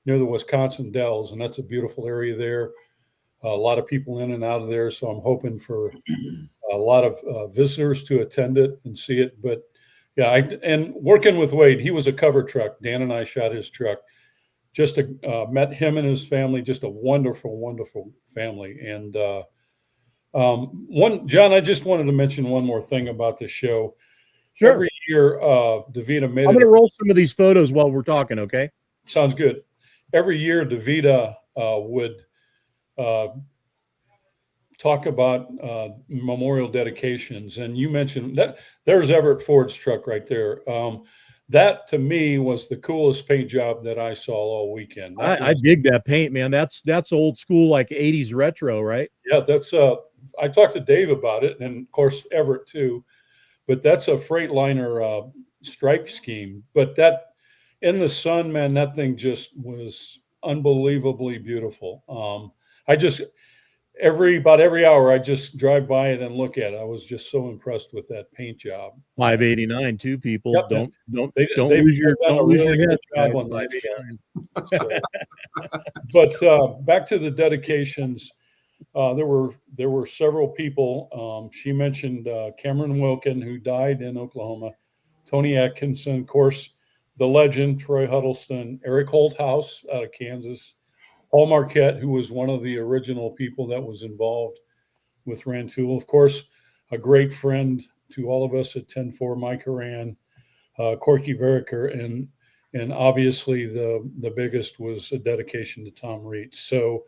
near the Wisconsin Dells, and that's a beautiful area there. A lot of people in and out of there. So I'm hoping for a lot of visitors to attend it and see it. But yeah, and working with Wade, he was a cover truck. Dan and I shot his truck. Just met him and his family. Just a wonderful, wonderful family. And John, I just wanted to mention one more thing about the show. Sure. Every year, DeVita made. I'm going to roll some of these photos while we're talking. Okay. Sounds good. Every year, DeVita would talk about memorial dedications, and you mentioned that there's Everett Ford's truck right there. That to me was the coolest paint job that I saw all weekend. I dig that paint, man. That's old school, like 80s retro, right? Yeah, that's I talked to Dave about it, and of course Everett too. But that's a Freightliner stripe scheme. But that in the sun, man, that thing just was unbelievably beautiful. About every hour, I just drive by it and look at it. I was just so impressed with that paint job. 589, two people. Yep. Don't They lose your head. Job on that. So, but back to the dedications. There were several people. She mentioned Cameron Wilkin, who died in Oklahoma, Tony Atkinson, of course, the legend Troy Huddleston, Eric Holthouse out of Kansas, Paul Marquette, who was one of the original people that was involved with Rantoul. Of course, a great friend to all of us at 10-4, Mike Horan, Corky Veriker, and obviously the biggest was a dedication to Tom Reitz. So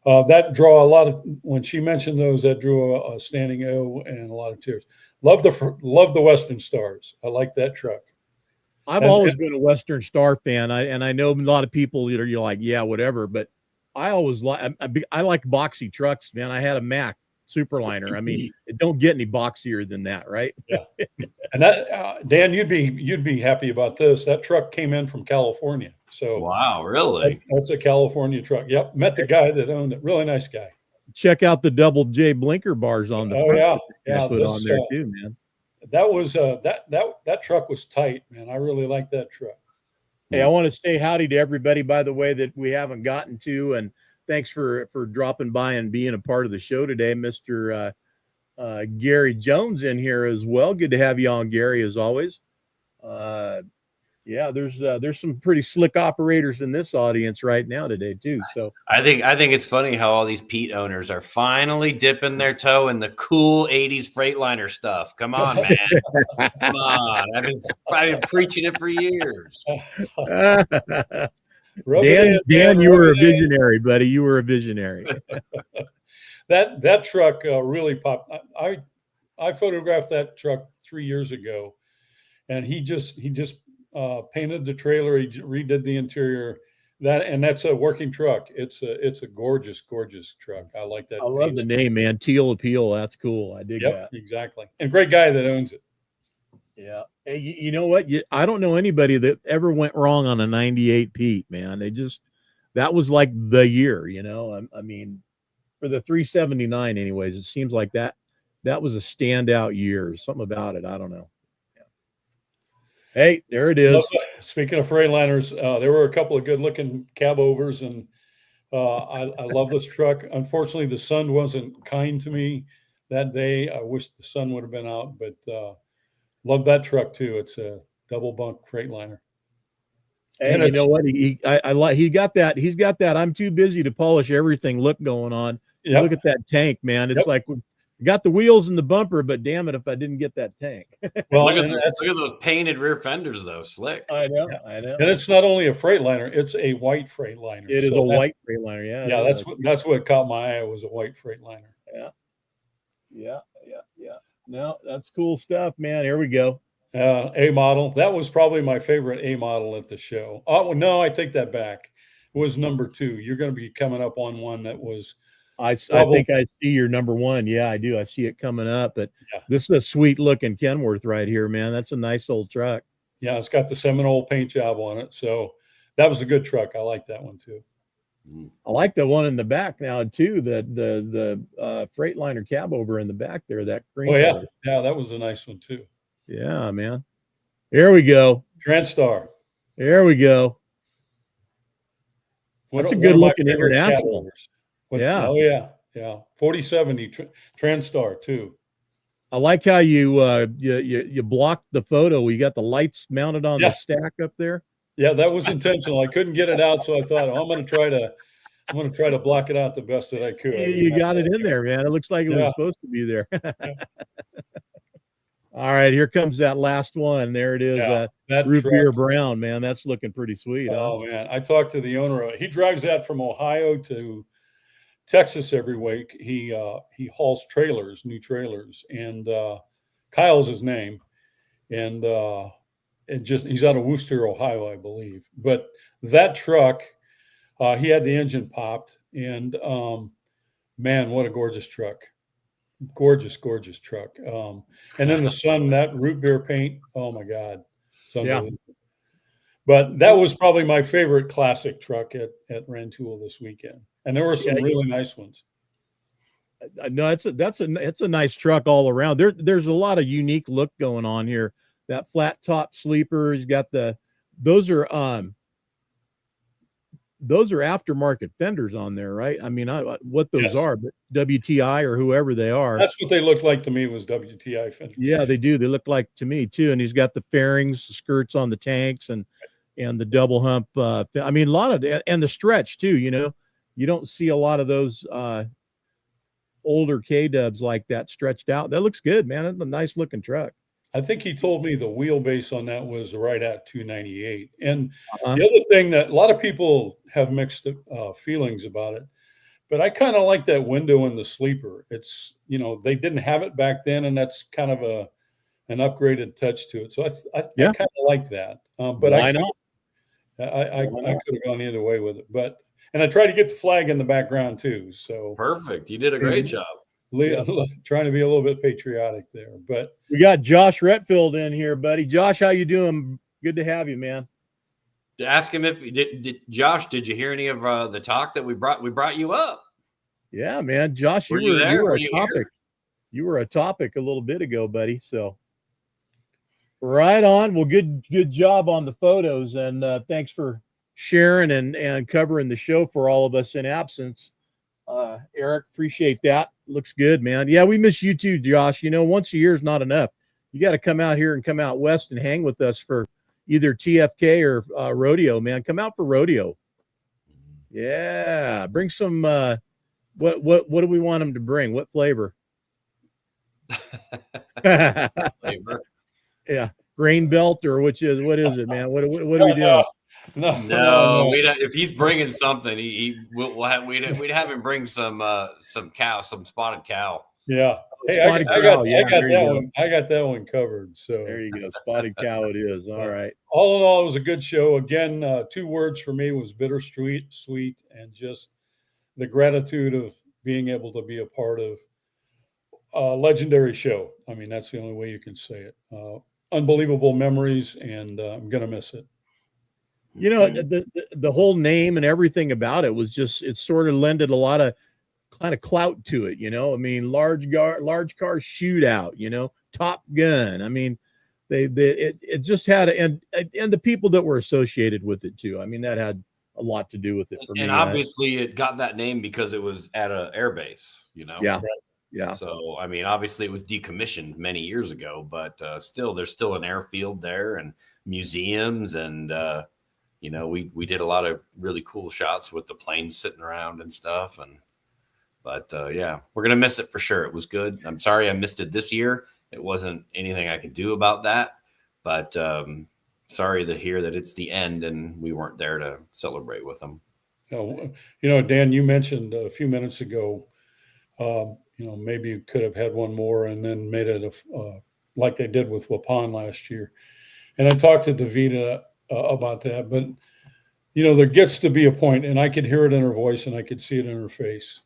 that draw a lot of, when she mentioned those, that drew a standing O and a lot of tears. Love the Western Stars. I like that truck. I've always been a Western Star fan. I know a lot of people, you're like, yeah, whatever. But I always I like boxy trucks, man. I had a Mack Superliner. I mean, it don't get any boxier than that, right? Yeah. And that, Dan, you'd be happy about this. That truck came in from California. So wow, really? That's a California truck. Yep. Met the guy that owned it. Really nice guy. Check out the double J blinker bars on the front. Yeah. Put on there too, man. That was that truck was tight, man. I really like that truck. Hey, I want to say howdy to everybody, by the way, that we haven't gotten to, and thanks for dropping by and being a part of the show today. Mr. Gary Jones in here as well. Good to have you on, Gary, as always. Yeah, there's some pretty slick operators in this audience right now today too. So I think it's funny how all these Pete owners are finally dipping their toe in the cool 80s Freightliner stuff. Come on, man. Come on. I've been preaching it for years. Dan, you were a visionary, buddy. You were a visionary. That truck really popped. I photographed that truck 3 years ago, and he just painted the trailer. He redid the interior. That's a working truck. It's a gorgeous truck. I like that. I love the name, man. Teal Appeal. That's cool. I dig that. Exactly. And great guy that owns it. Yeah. Hey, you know what? I don't know anybody that ever went wrong on a 98 Pete, man. That was like the year, I mean, for the 379 anyways, it seems like that was a standout year. Something about it. I don't know. Yeah. Hey, there it is. Speaking of Freightliners, there were a couple of good looking cab overs, and I love this truck. Unfortunately, the sun wasn't kind to me that day. I wish the sun would have been out, but love that truck too. It's a double bunk Freightliner. And you know what? He's got that I'm too busy to polish everything look going on. Yeah. Look at that tank, man. It's like Got the wheels and the bumper, but damn it if I didn't get that tank. Well, look at and those painted rear fenders though, slick. I know. and it's not only a Freightliner; it's a white Freightliner. It is a white Freightliner. Yeah, that's what caught my eye, was a white Freightliner. Yeah. No, that's cool stuff, man. Here we go. A model. That was probably my favorite A model at the show. Oh no, I take that back. It was number 2. You're going to be coming up on one that was. I think I see your number 1. Yeah, I do. I see it coming up. But this is a sweet looking Kenworth right here, man. That's a nice old truck. Yeah, it's got the Seminole paint job on it. So that was a good truck. I like that one too. I like the one in the back now too. The Freightliner cab over in the back there. That green. Oh yeah, color. Yeah, that was a nice one too. Yeah, man. Here we go. Transstar. There we go. That's a good looking international. Yeah. Oh yeah. 4070 Transstar too. I like how you blocked the photo. You got the lights mounted on the stack up there. Yeah, that was intentional. I couldn't get it out, so I thought, I'm going to try to block it out the best that I could. You got it in there, man. It looks like it was supposed to be there. All right, here comes that last one. There it is. That root beer brown, man. That's looking pretty sweet. Oh, man. I talked to the owner. He drives that from Ohio to Texas every week. He hauls trailers, new trailers, and Kyle's his name. And he's out of Wooster, Ohio, I believe. But that truck, he had the engine popped, and man, what a gorgeous truck. Gorgeous truck. And then the sun, that root beer paint, oh my God. Yeah. But that was probably my favorite classic truck at Rantoul this weekend. And there were some really nice ones. No, it's a nice truck all around. There's a lot of unique look going on here. That flat top sleeper, he's got those are aftermarket fenders on there, right? I mean, what those are, but WTI or whoever they are. That's what they looked like to me, was WTI fenders. Yeah, they do. They look like to me too. And he's got the fairings, the skirts on the tanks, and the double hump. I mean, a lot of and the stretch too. You don't see a lot of those older K-dubs like that stretched out. That looks good, man. That's a nice looking truck. I think he told me the wheelbase on that was right at 298. And the other thing that a lot of people have mixed feelings about it, but I kind of like that window in the sleeper. It's, they didn't have it back then, and that's kind of an upgraded touch to it. So I kind of like that. But why not? I could have gone either way with it. And I tried to get the flag in the background too. So perfect. You did a great job. Trying to be a little bit patriotic there, but we got Josh Retfield in here, buddy. Josh, how you doing? Good to have you, man. Ask him if Josh, did you hear any of the talk that we brought you up? Yeah, man. Josh, you were a topic. You were a topic a little bit ago, buddy. So right on. Well, good job on the photos, and thanks for sharing and covering the show for all of us in absence. Eric, appreciate that. Looks good, man. Yeah, we miss you too, Josh. Once a year is not enough. You got to come out here and come out west and hang with us for either TFK or rodeo, man. Come out for rodeo. Yeah, bring some. What do we want them to bring? What flavor? Flavor. Yeah, grain belt or what is it, man? What are we doing? No. If he's bringing something, we'd have him bring some spotted cow. Yeah. Hey, I got that one covered. So there you go. Spotted cow it is. All right. All in all, it was a good show. Again, 2 words for me was bittersweet, sweet, and just the gratitude of being able to be a part of a legendary show. I mean, that's the only way you can say it. Unbelievable memories, and I'm gonna miss it. The whole name and everything about it was just, it sort of lended a lot of kind of clout to it. I mean, large car shootout, Top Gun. I mean, it just had, and the people that were associated with it too. I mean, that had a lot to do with it for me. And obviously it got that name because it was at a air base, Yeah. Yeah. So, I mean, obviously it was decommissioned many years ago, but still, there's still an airfield there and museums, and we did a lot of really cool shots with the planes sitting around and stuff. And But yeah, we're going to miss it for sure. It was good. I'm sorry I missed it this year. It wasn't anything I could do about that. But sorry to hear that it's the end and we weren't there to celebrate with them. Dan, you mentioned a few minutes ago, maybe you could have had one more and then made it like they did with Waupun last year. And I talked to Davida about that, but there gets to be a point, and I could hear it in her voice and I could see it in her face.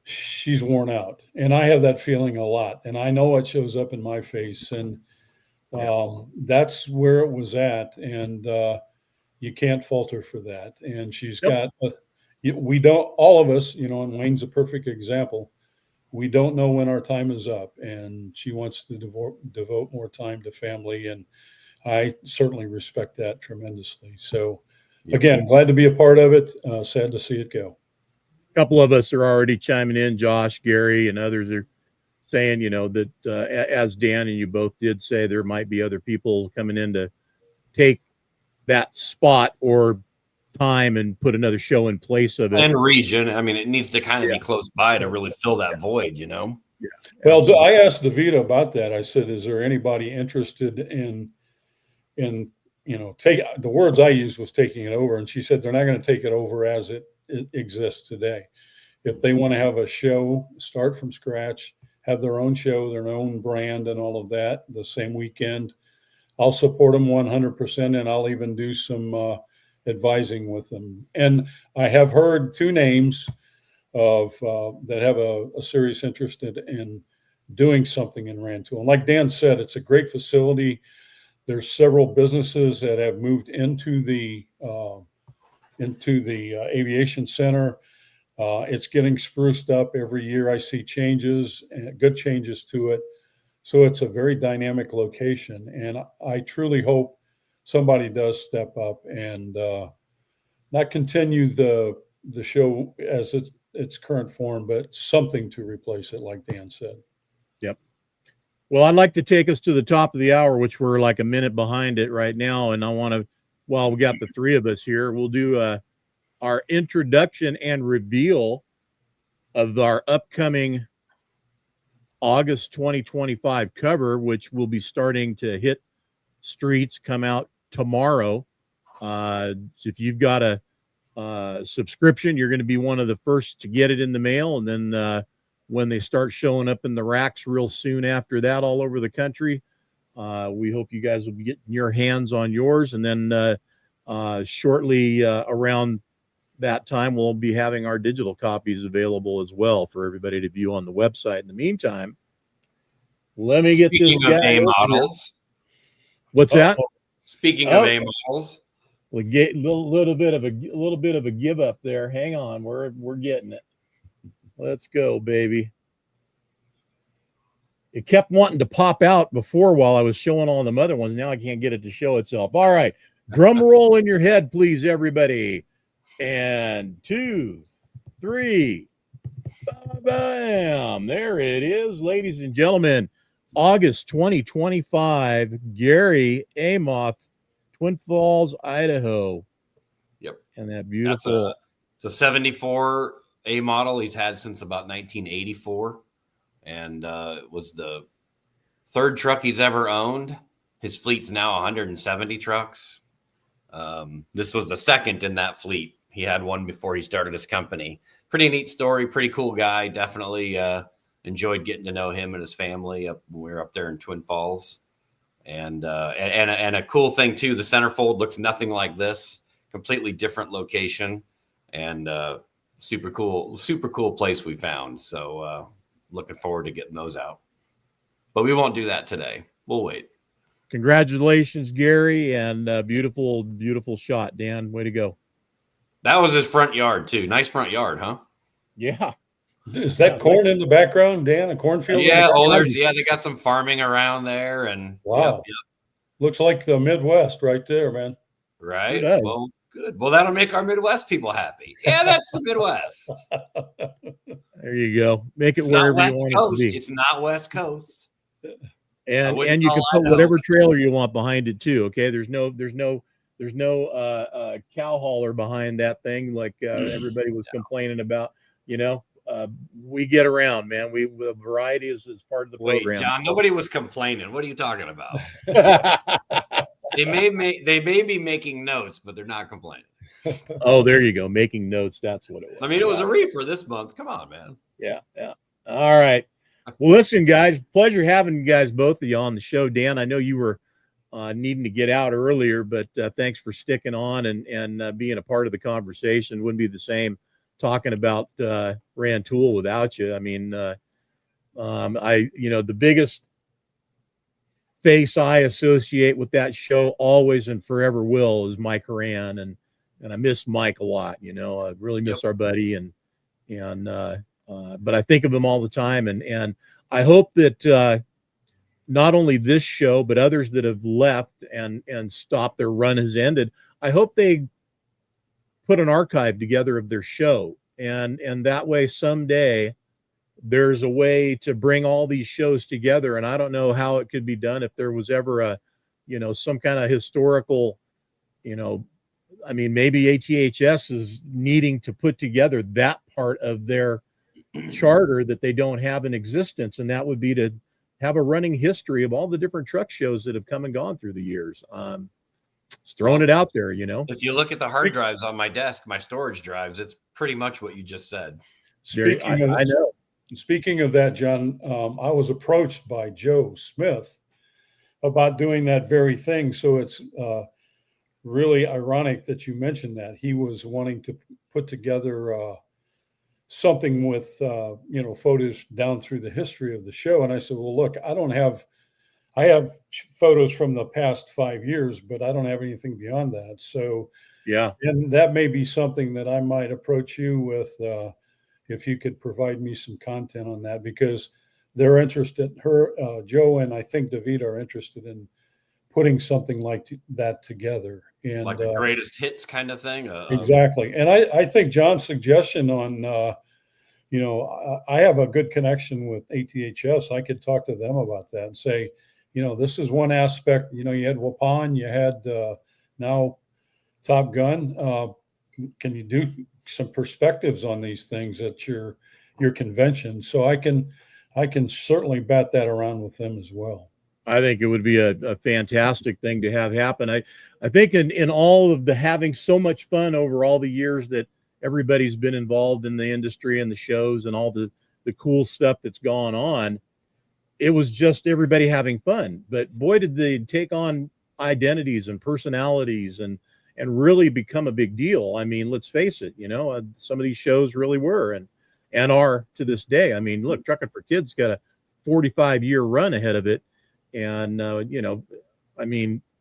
She's worn out, and I have that feeling a lot, and I know it shows up in my face, and that's where it was at, and you can't fault her for that. And she's got, we don't, all of us, and Wayne's a perfect example. We don't know when our time is up, and she wants to devote more time to family, and I certainly respect that tremendously. So again, glad to be a part of it. Sad to see it go. A couple of us are already chiming in. Josh, Gary, and others are saying, that as Dan and you both did say, there might be other people coming in to take that spot or time and put another show in place of it. And region. I mean, it needs to kind of be close by to really fill that void, Yeah. Well, I asked Davida about that. I said, is there anybody interested in take, the words I used was taking it over. And she said, they're not going to take it over as it exists today. If they want to have a show, start from scratch, have their own show, their own brand and all of that the same weekend, I'll support them 100%. And I'll even do some advising with them. And I have heard two names of that have a serious interest in doing something in Rantoul. And like Dan said, it's a great facility. There's several businesses that have moved into the aviation center. It's getting spruced up every year. I see changes, good changes to it. So it's a very dynamic location. And I truly hope somebody does step up and not continue the show as its current form, but something to replace it, like Dan said. Yep. Well, I'd like to take us to the top of the hour, which we're like a minute behind it right now. And I want to, while we got the three of us here, we'll do our introduction and reveal of our upcoming August 2025 cover, which will be starting to hit streets, come out tomorrow. If you've got a subscription, you're going to be one of the first to get it in the mail. And then when they start showing up in the racks real soon after that all over the country, we hope you guys will be getting your hands on yours. And then shortly around that time, we'll be having our digital copies available as well for everybody to view on the website. In the meantime, let me get this guy. A models. What's that? Speaking of A models, we get a little bit of a give up there. Hang on, we're getting it. Let's go, baby. It kept wanting to pop out before while I was showing all the other ones. Now I can't get it to show itself. All right, drum roll in your head, please, everybody. And 2, 3, bam! There it is, ladies and gentlemen. August 2025, Gary Amoth, Twin Falls, Idaho. Yep. And that beautiful. It's a 74 A model he's had since about 1984. And it was the third truck he's ever owned. His fleet's now 170 trucks. This was the second in that fleet. He had one before he started his company. Pretty neat story. Pretty cool guy. Definitely enjoyed getting to know him and his family when we were up there in Twin Falls. And a cool thing too, the centerfold looks nothing like this. Completely different location, and super cool place we found. So looking forward to getting those out. But we won't do that today. We'll wait. Congratulations, Gary, and beautiful shot, Dan. Way to go. That was his front yard too. Nice front yard, huh? Yeah. Is that corn in the background, Dan? A cornfield? Yeah. They got some farming around there, and wow, yep. Looks like the Midwest right there, man. Right. Well, good. Well, that'll make our Midwest people happy. Yeah, that's the Midwest. There you go. Make it It's wherever not you want Coast. it to be. It's not West Coast. And you can put whatever trailer you want behind it too. Okay. There's no cow hauler behind that thing like everybody was complaining about. we get around, man. The variety is part of the program. John, nobody was complaining. What are you talking about? They may be making notes, but they're not complaining. Oh, there you go. Making notes. That's what it was. I mean, it was a reefer this month. Come on, man. Yeah. All right. Well, listen, guys, pleasure having you guys, both of you, on the show. Dan, I know you were needing to get out earlier, but thanks for sticking on and being a part of the conversation. Wouldn't be the same talking about Rantoul without you. I mean, the biggest face I associate with that show always and forever will is Mike Horan, and I miss Mike a lot. I really miss our buddy, but I think of him all the time, and I hope that not only this show but others that have left and stopped, their run has ended. I hope they put an archive together of their show, and that way someday there's a way to bring all these shows together. And I don't know how it could be done, if there was ever some kind of historical, maybe ATHS is needing to put together that part of their charter that they don't have in existence, and that would be to have a running history of all the different truck shows that have come and gone through the years. Just throwing it out there. If you look at the hard drives on my desk, my storage drives, it's pretty much what you just said. I know. Speaking of that, John, I was approached by Joe Smith about doing that very thing. So it's really ironic that you mentioned that. He was wanting to put together something with, photos down through the history of the show. And I said, well, look, I have photos from the past 5 years, but I don't have anything beyond that. So, yeah. And that may be something that I might approach you with, if you could provide me some content on that, because they're interested. Joe and I think David are interested in putting something like that together, and like the greatest hits kind of thing. Exactly. And I think John's suggestion on, I have a good connection with ATHS. I could talk to them about that and say, this is one aspect. You had Waupun, you had now Top Gun. Can you do some perspectives on these things at your convention? So I can certainly bat that around with them as well. I think it would be a fantastic thing to have happen. I think in all of the having so much fun over all the years that everybody's been involved in the industry and the shows and all the cool stuff that's gone on, it was just everybody having fun. But boy, did they take on identities and personalities and really become a big deal. I mean, let's face it, some of these shows really were and are to this day. I mean, look, Truckin For Kids got a 45-year run ahead of it. And,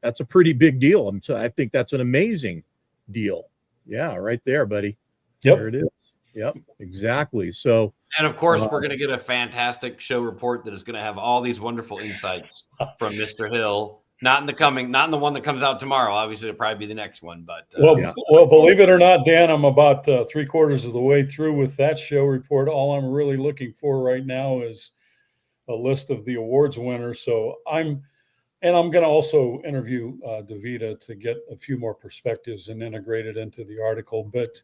that's a pretty big deal. So I think that's an amazing deal. Yeah, right there, buddy. Yep. There it is. Yep, exactly. So, and of course, we're going to get a fantastic show report that is going to have all these wonderful insights from Mr. Hill. Not in the one that comes out tomorrow. Obviously, it'll probably be the next one. But well, believe it or not, Dan, I'm about 3/4 of the way through with that show report. All I'm really looking for right now is a list of the awards winners. So I'm going to also interview Davida to get a few more perspectives and integrate it into the article. But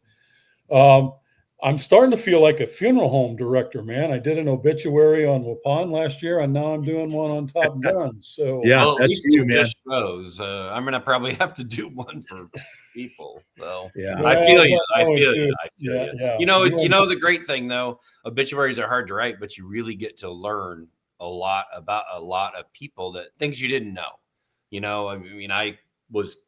I'm starting to feel like a funeral home director, man. I did an obituary on Waupun last year, and now I'm doing one on Top Gun. So yeah, well, that's you, man. Shows. I'm going to probably have to do one for people. So yeah, I feel you. I feel you. Yeah. You know the great thing though, obituaries are hard to write, but you really get to learn a lot about a lot of people, that things you didn't know. I was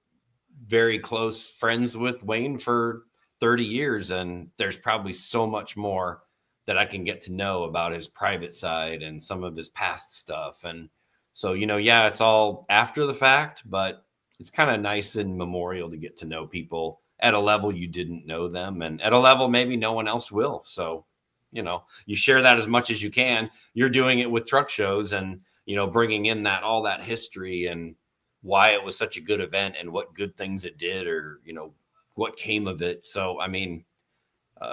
very close friends with Wayne for 30 years, and there's probably so much more that I can get to know about his private side and some of his past stuff. And so, it's all after the fact, but it's kind of nice and memorial to get to know people at a level you didn't know them, and at a level maybe no one else will. So, you share that as much as you can. You're doing it with truck shows and, bringing in all that history and why it was such a good event and what good things it did, or, what came of it. So,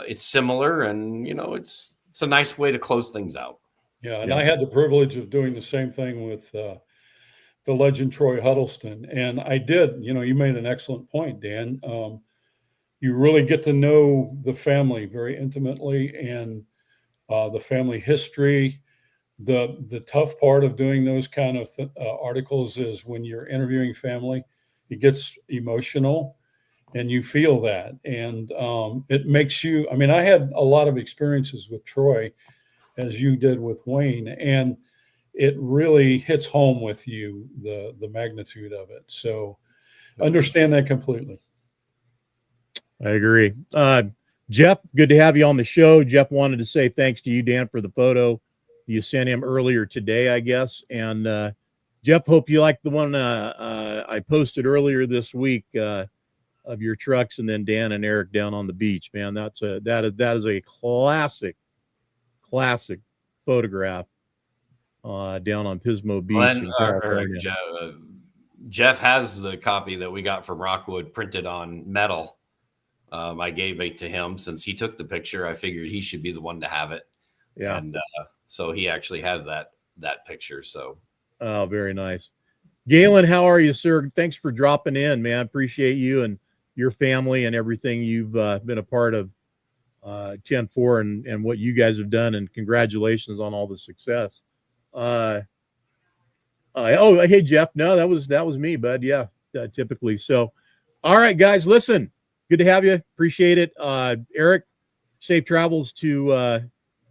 it's similar, and, it's a nice way to close things out. Yeah. And I had the privilege of doing the same thing with the legend Troy Huddleston. And I did, you made an excellent point, Dan. You really get to know the family very intimately. And the family history. The tough part of doing those kind of articles is when you're interviewing family, it gets emotional and you feel that. And it makes you, I mean, I had a lot of experiences with Troy, as you did with Wayne, and it really hits home with you, the magnitude of it. So understand that completely. I agree. Jeff, good to have you on the show. Jeff wanted to say thanks to you, Dan, for the photo you sent him earlier today, I guess. And Jeff, hope you like the one I posted earlier this week of your trucks, and then Dan and Eric down on the beach. Man, that is a classic photograph down on Pismo Beach in California. Jeff has the copy that we got from Rockwood printed on metal. I gave it to him since he took the picture. I figured he should be the one to have it. Yeah. And so he actually has that picture. So. Oh, very nice. Galen, how are you, sir? Thanks for dropping in, man. Appreciate you and your family and everything you've been a part of 10-4 and what you guys have done. And congratulations on all the success. Oh, hey, Jeff. No, that was me, bud. Yeah, typically. So, all right, guys, listen. Good to have you. Appreciate it. Eric, safe travels to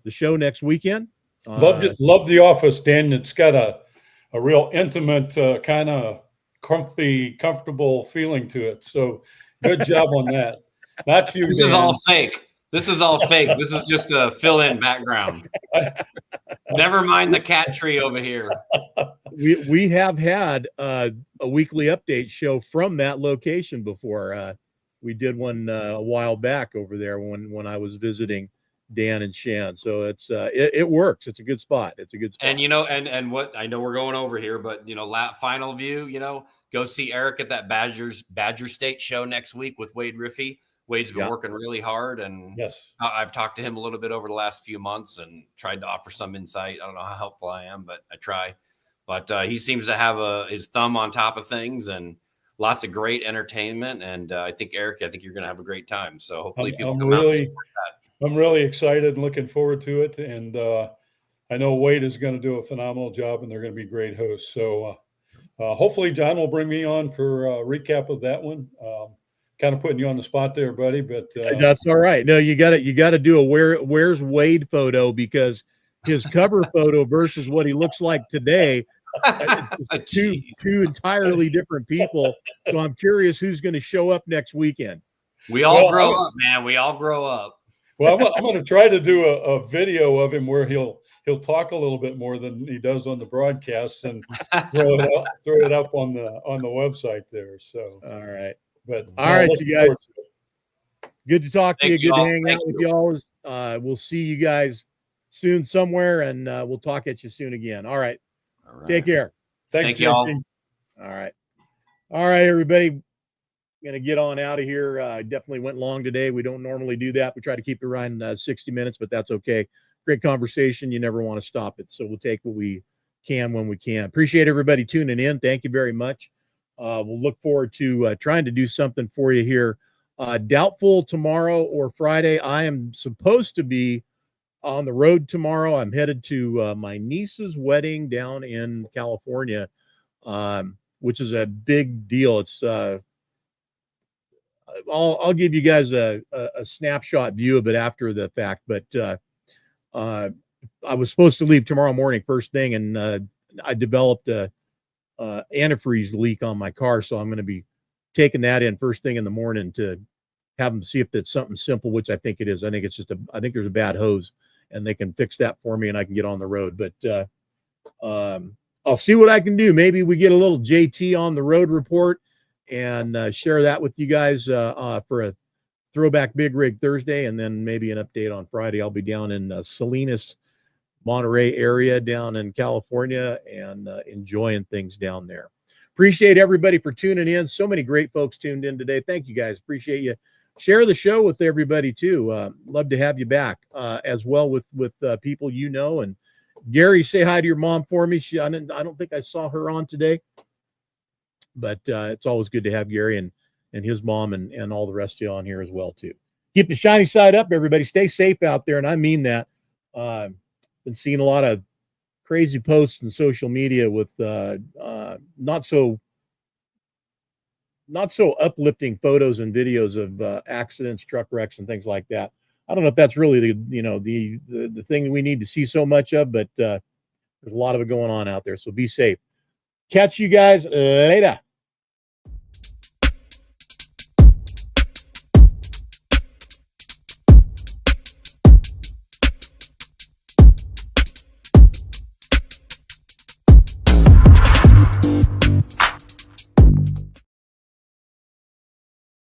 the show next weekend. Love the office, Dan. It's got a real intimate, kind of comfortable feeling to it. So good job on that. Not you, This Dan. is all fake. This is all fake. This is just a fill-in background. Never mind the cat tree over here. We have had a weekly update show from that location before. We did one a while back over there when I was visiting Dan and Shan. So it works. It's a good spot. And and what I know we're going over here, but final view, go see Eric at that Badger State show next week with Wade Riffey. Wade's been working really hard, and yes, I've talked to him a little bit over the last few months and tried to offer some insight. I don't know how helpful I am, but I try. But he seems to have his thumb on top of things and lots of great entertainment. And I think, Eric, you're going to have a great time. So hopefully people come out and support that. I'm really excited and looking forward to it. And I know Wade is going to do a phenomenal job, and they're going to be great hosts. So hopefully John will bring me on for a recap of that one. Kind of putting you on the spot there, buddy, but that's all right. No, you got to do a where's Wade photo, because his cover photo versus what he looks like today, two entirely different people. So I'm curious who's going to show up next weekend. We all grow up, man. We all grow up. Well, I'm going to try to do a video of him where he'll talk a little bit more than he does on the broadcasts, and throw it up on the website there. So all right. But all right, you guys. Good to talk to you. Good to hang out with you all. We'll see you guys soon somewhere, and we'll talk at you soon again. All right. Take care. Thank you all. All right, everybody. Going to get on out of here. Definitely went long today. We don't normally do that. We try to keep it around 60 minutes, but that's okay. Great conversation. You never want to stop it. So we'll take what we can when we can. Appreciate everybody tuning in. Thank you very much. We'll look forward to trying to do something for you here. Doubtful tomorrow or Friday. I am supposed to be on the road tomorrow. I'm headed to my niece's wedding down in California, which is a big deal. It's I'll give you guys a snapshot view of it after the fact, but I was supposed to leave tomorrow morning first thing, and I developed a antifreeze leak on my car, so I'm going to be taking that in first thing in the morning to have them see if that's something simple, which I think it is. I think it's just I think there's a bad hose, and they can fix that for me, and I can get on the road. But I'll see what I can do. Maybe we get a little JT on the road report and share that with you guys for a throwback Big Rig Thursday, and then maybe an update on Friday. I'll be down in Salinas, Monterey area down in California, and enjoying things down there. Appreciate everybody for tuning in. So many great folks tuned in today. Thank you guys. Appreciate you. Share the show with everybody too. Love to have you back as well with people you know. And Gary, say hi to your mom for me. I don't think I saw her on today, but it's always good to have Gary and his mom and all the rest of you on here as well too. Keep the shiny side up, everybody. Stay safe out there, and I mean that. Been seeing a lot of crazy posts in social media with not so uplifting photos and videos of accidents, truck wrecks, and things like that. I don't know if that's really the thing we need to see so much of, but there's a lot of it going on out there. So be safe. Catch you guys later.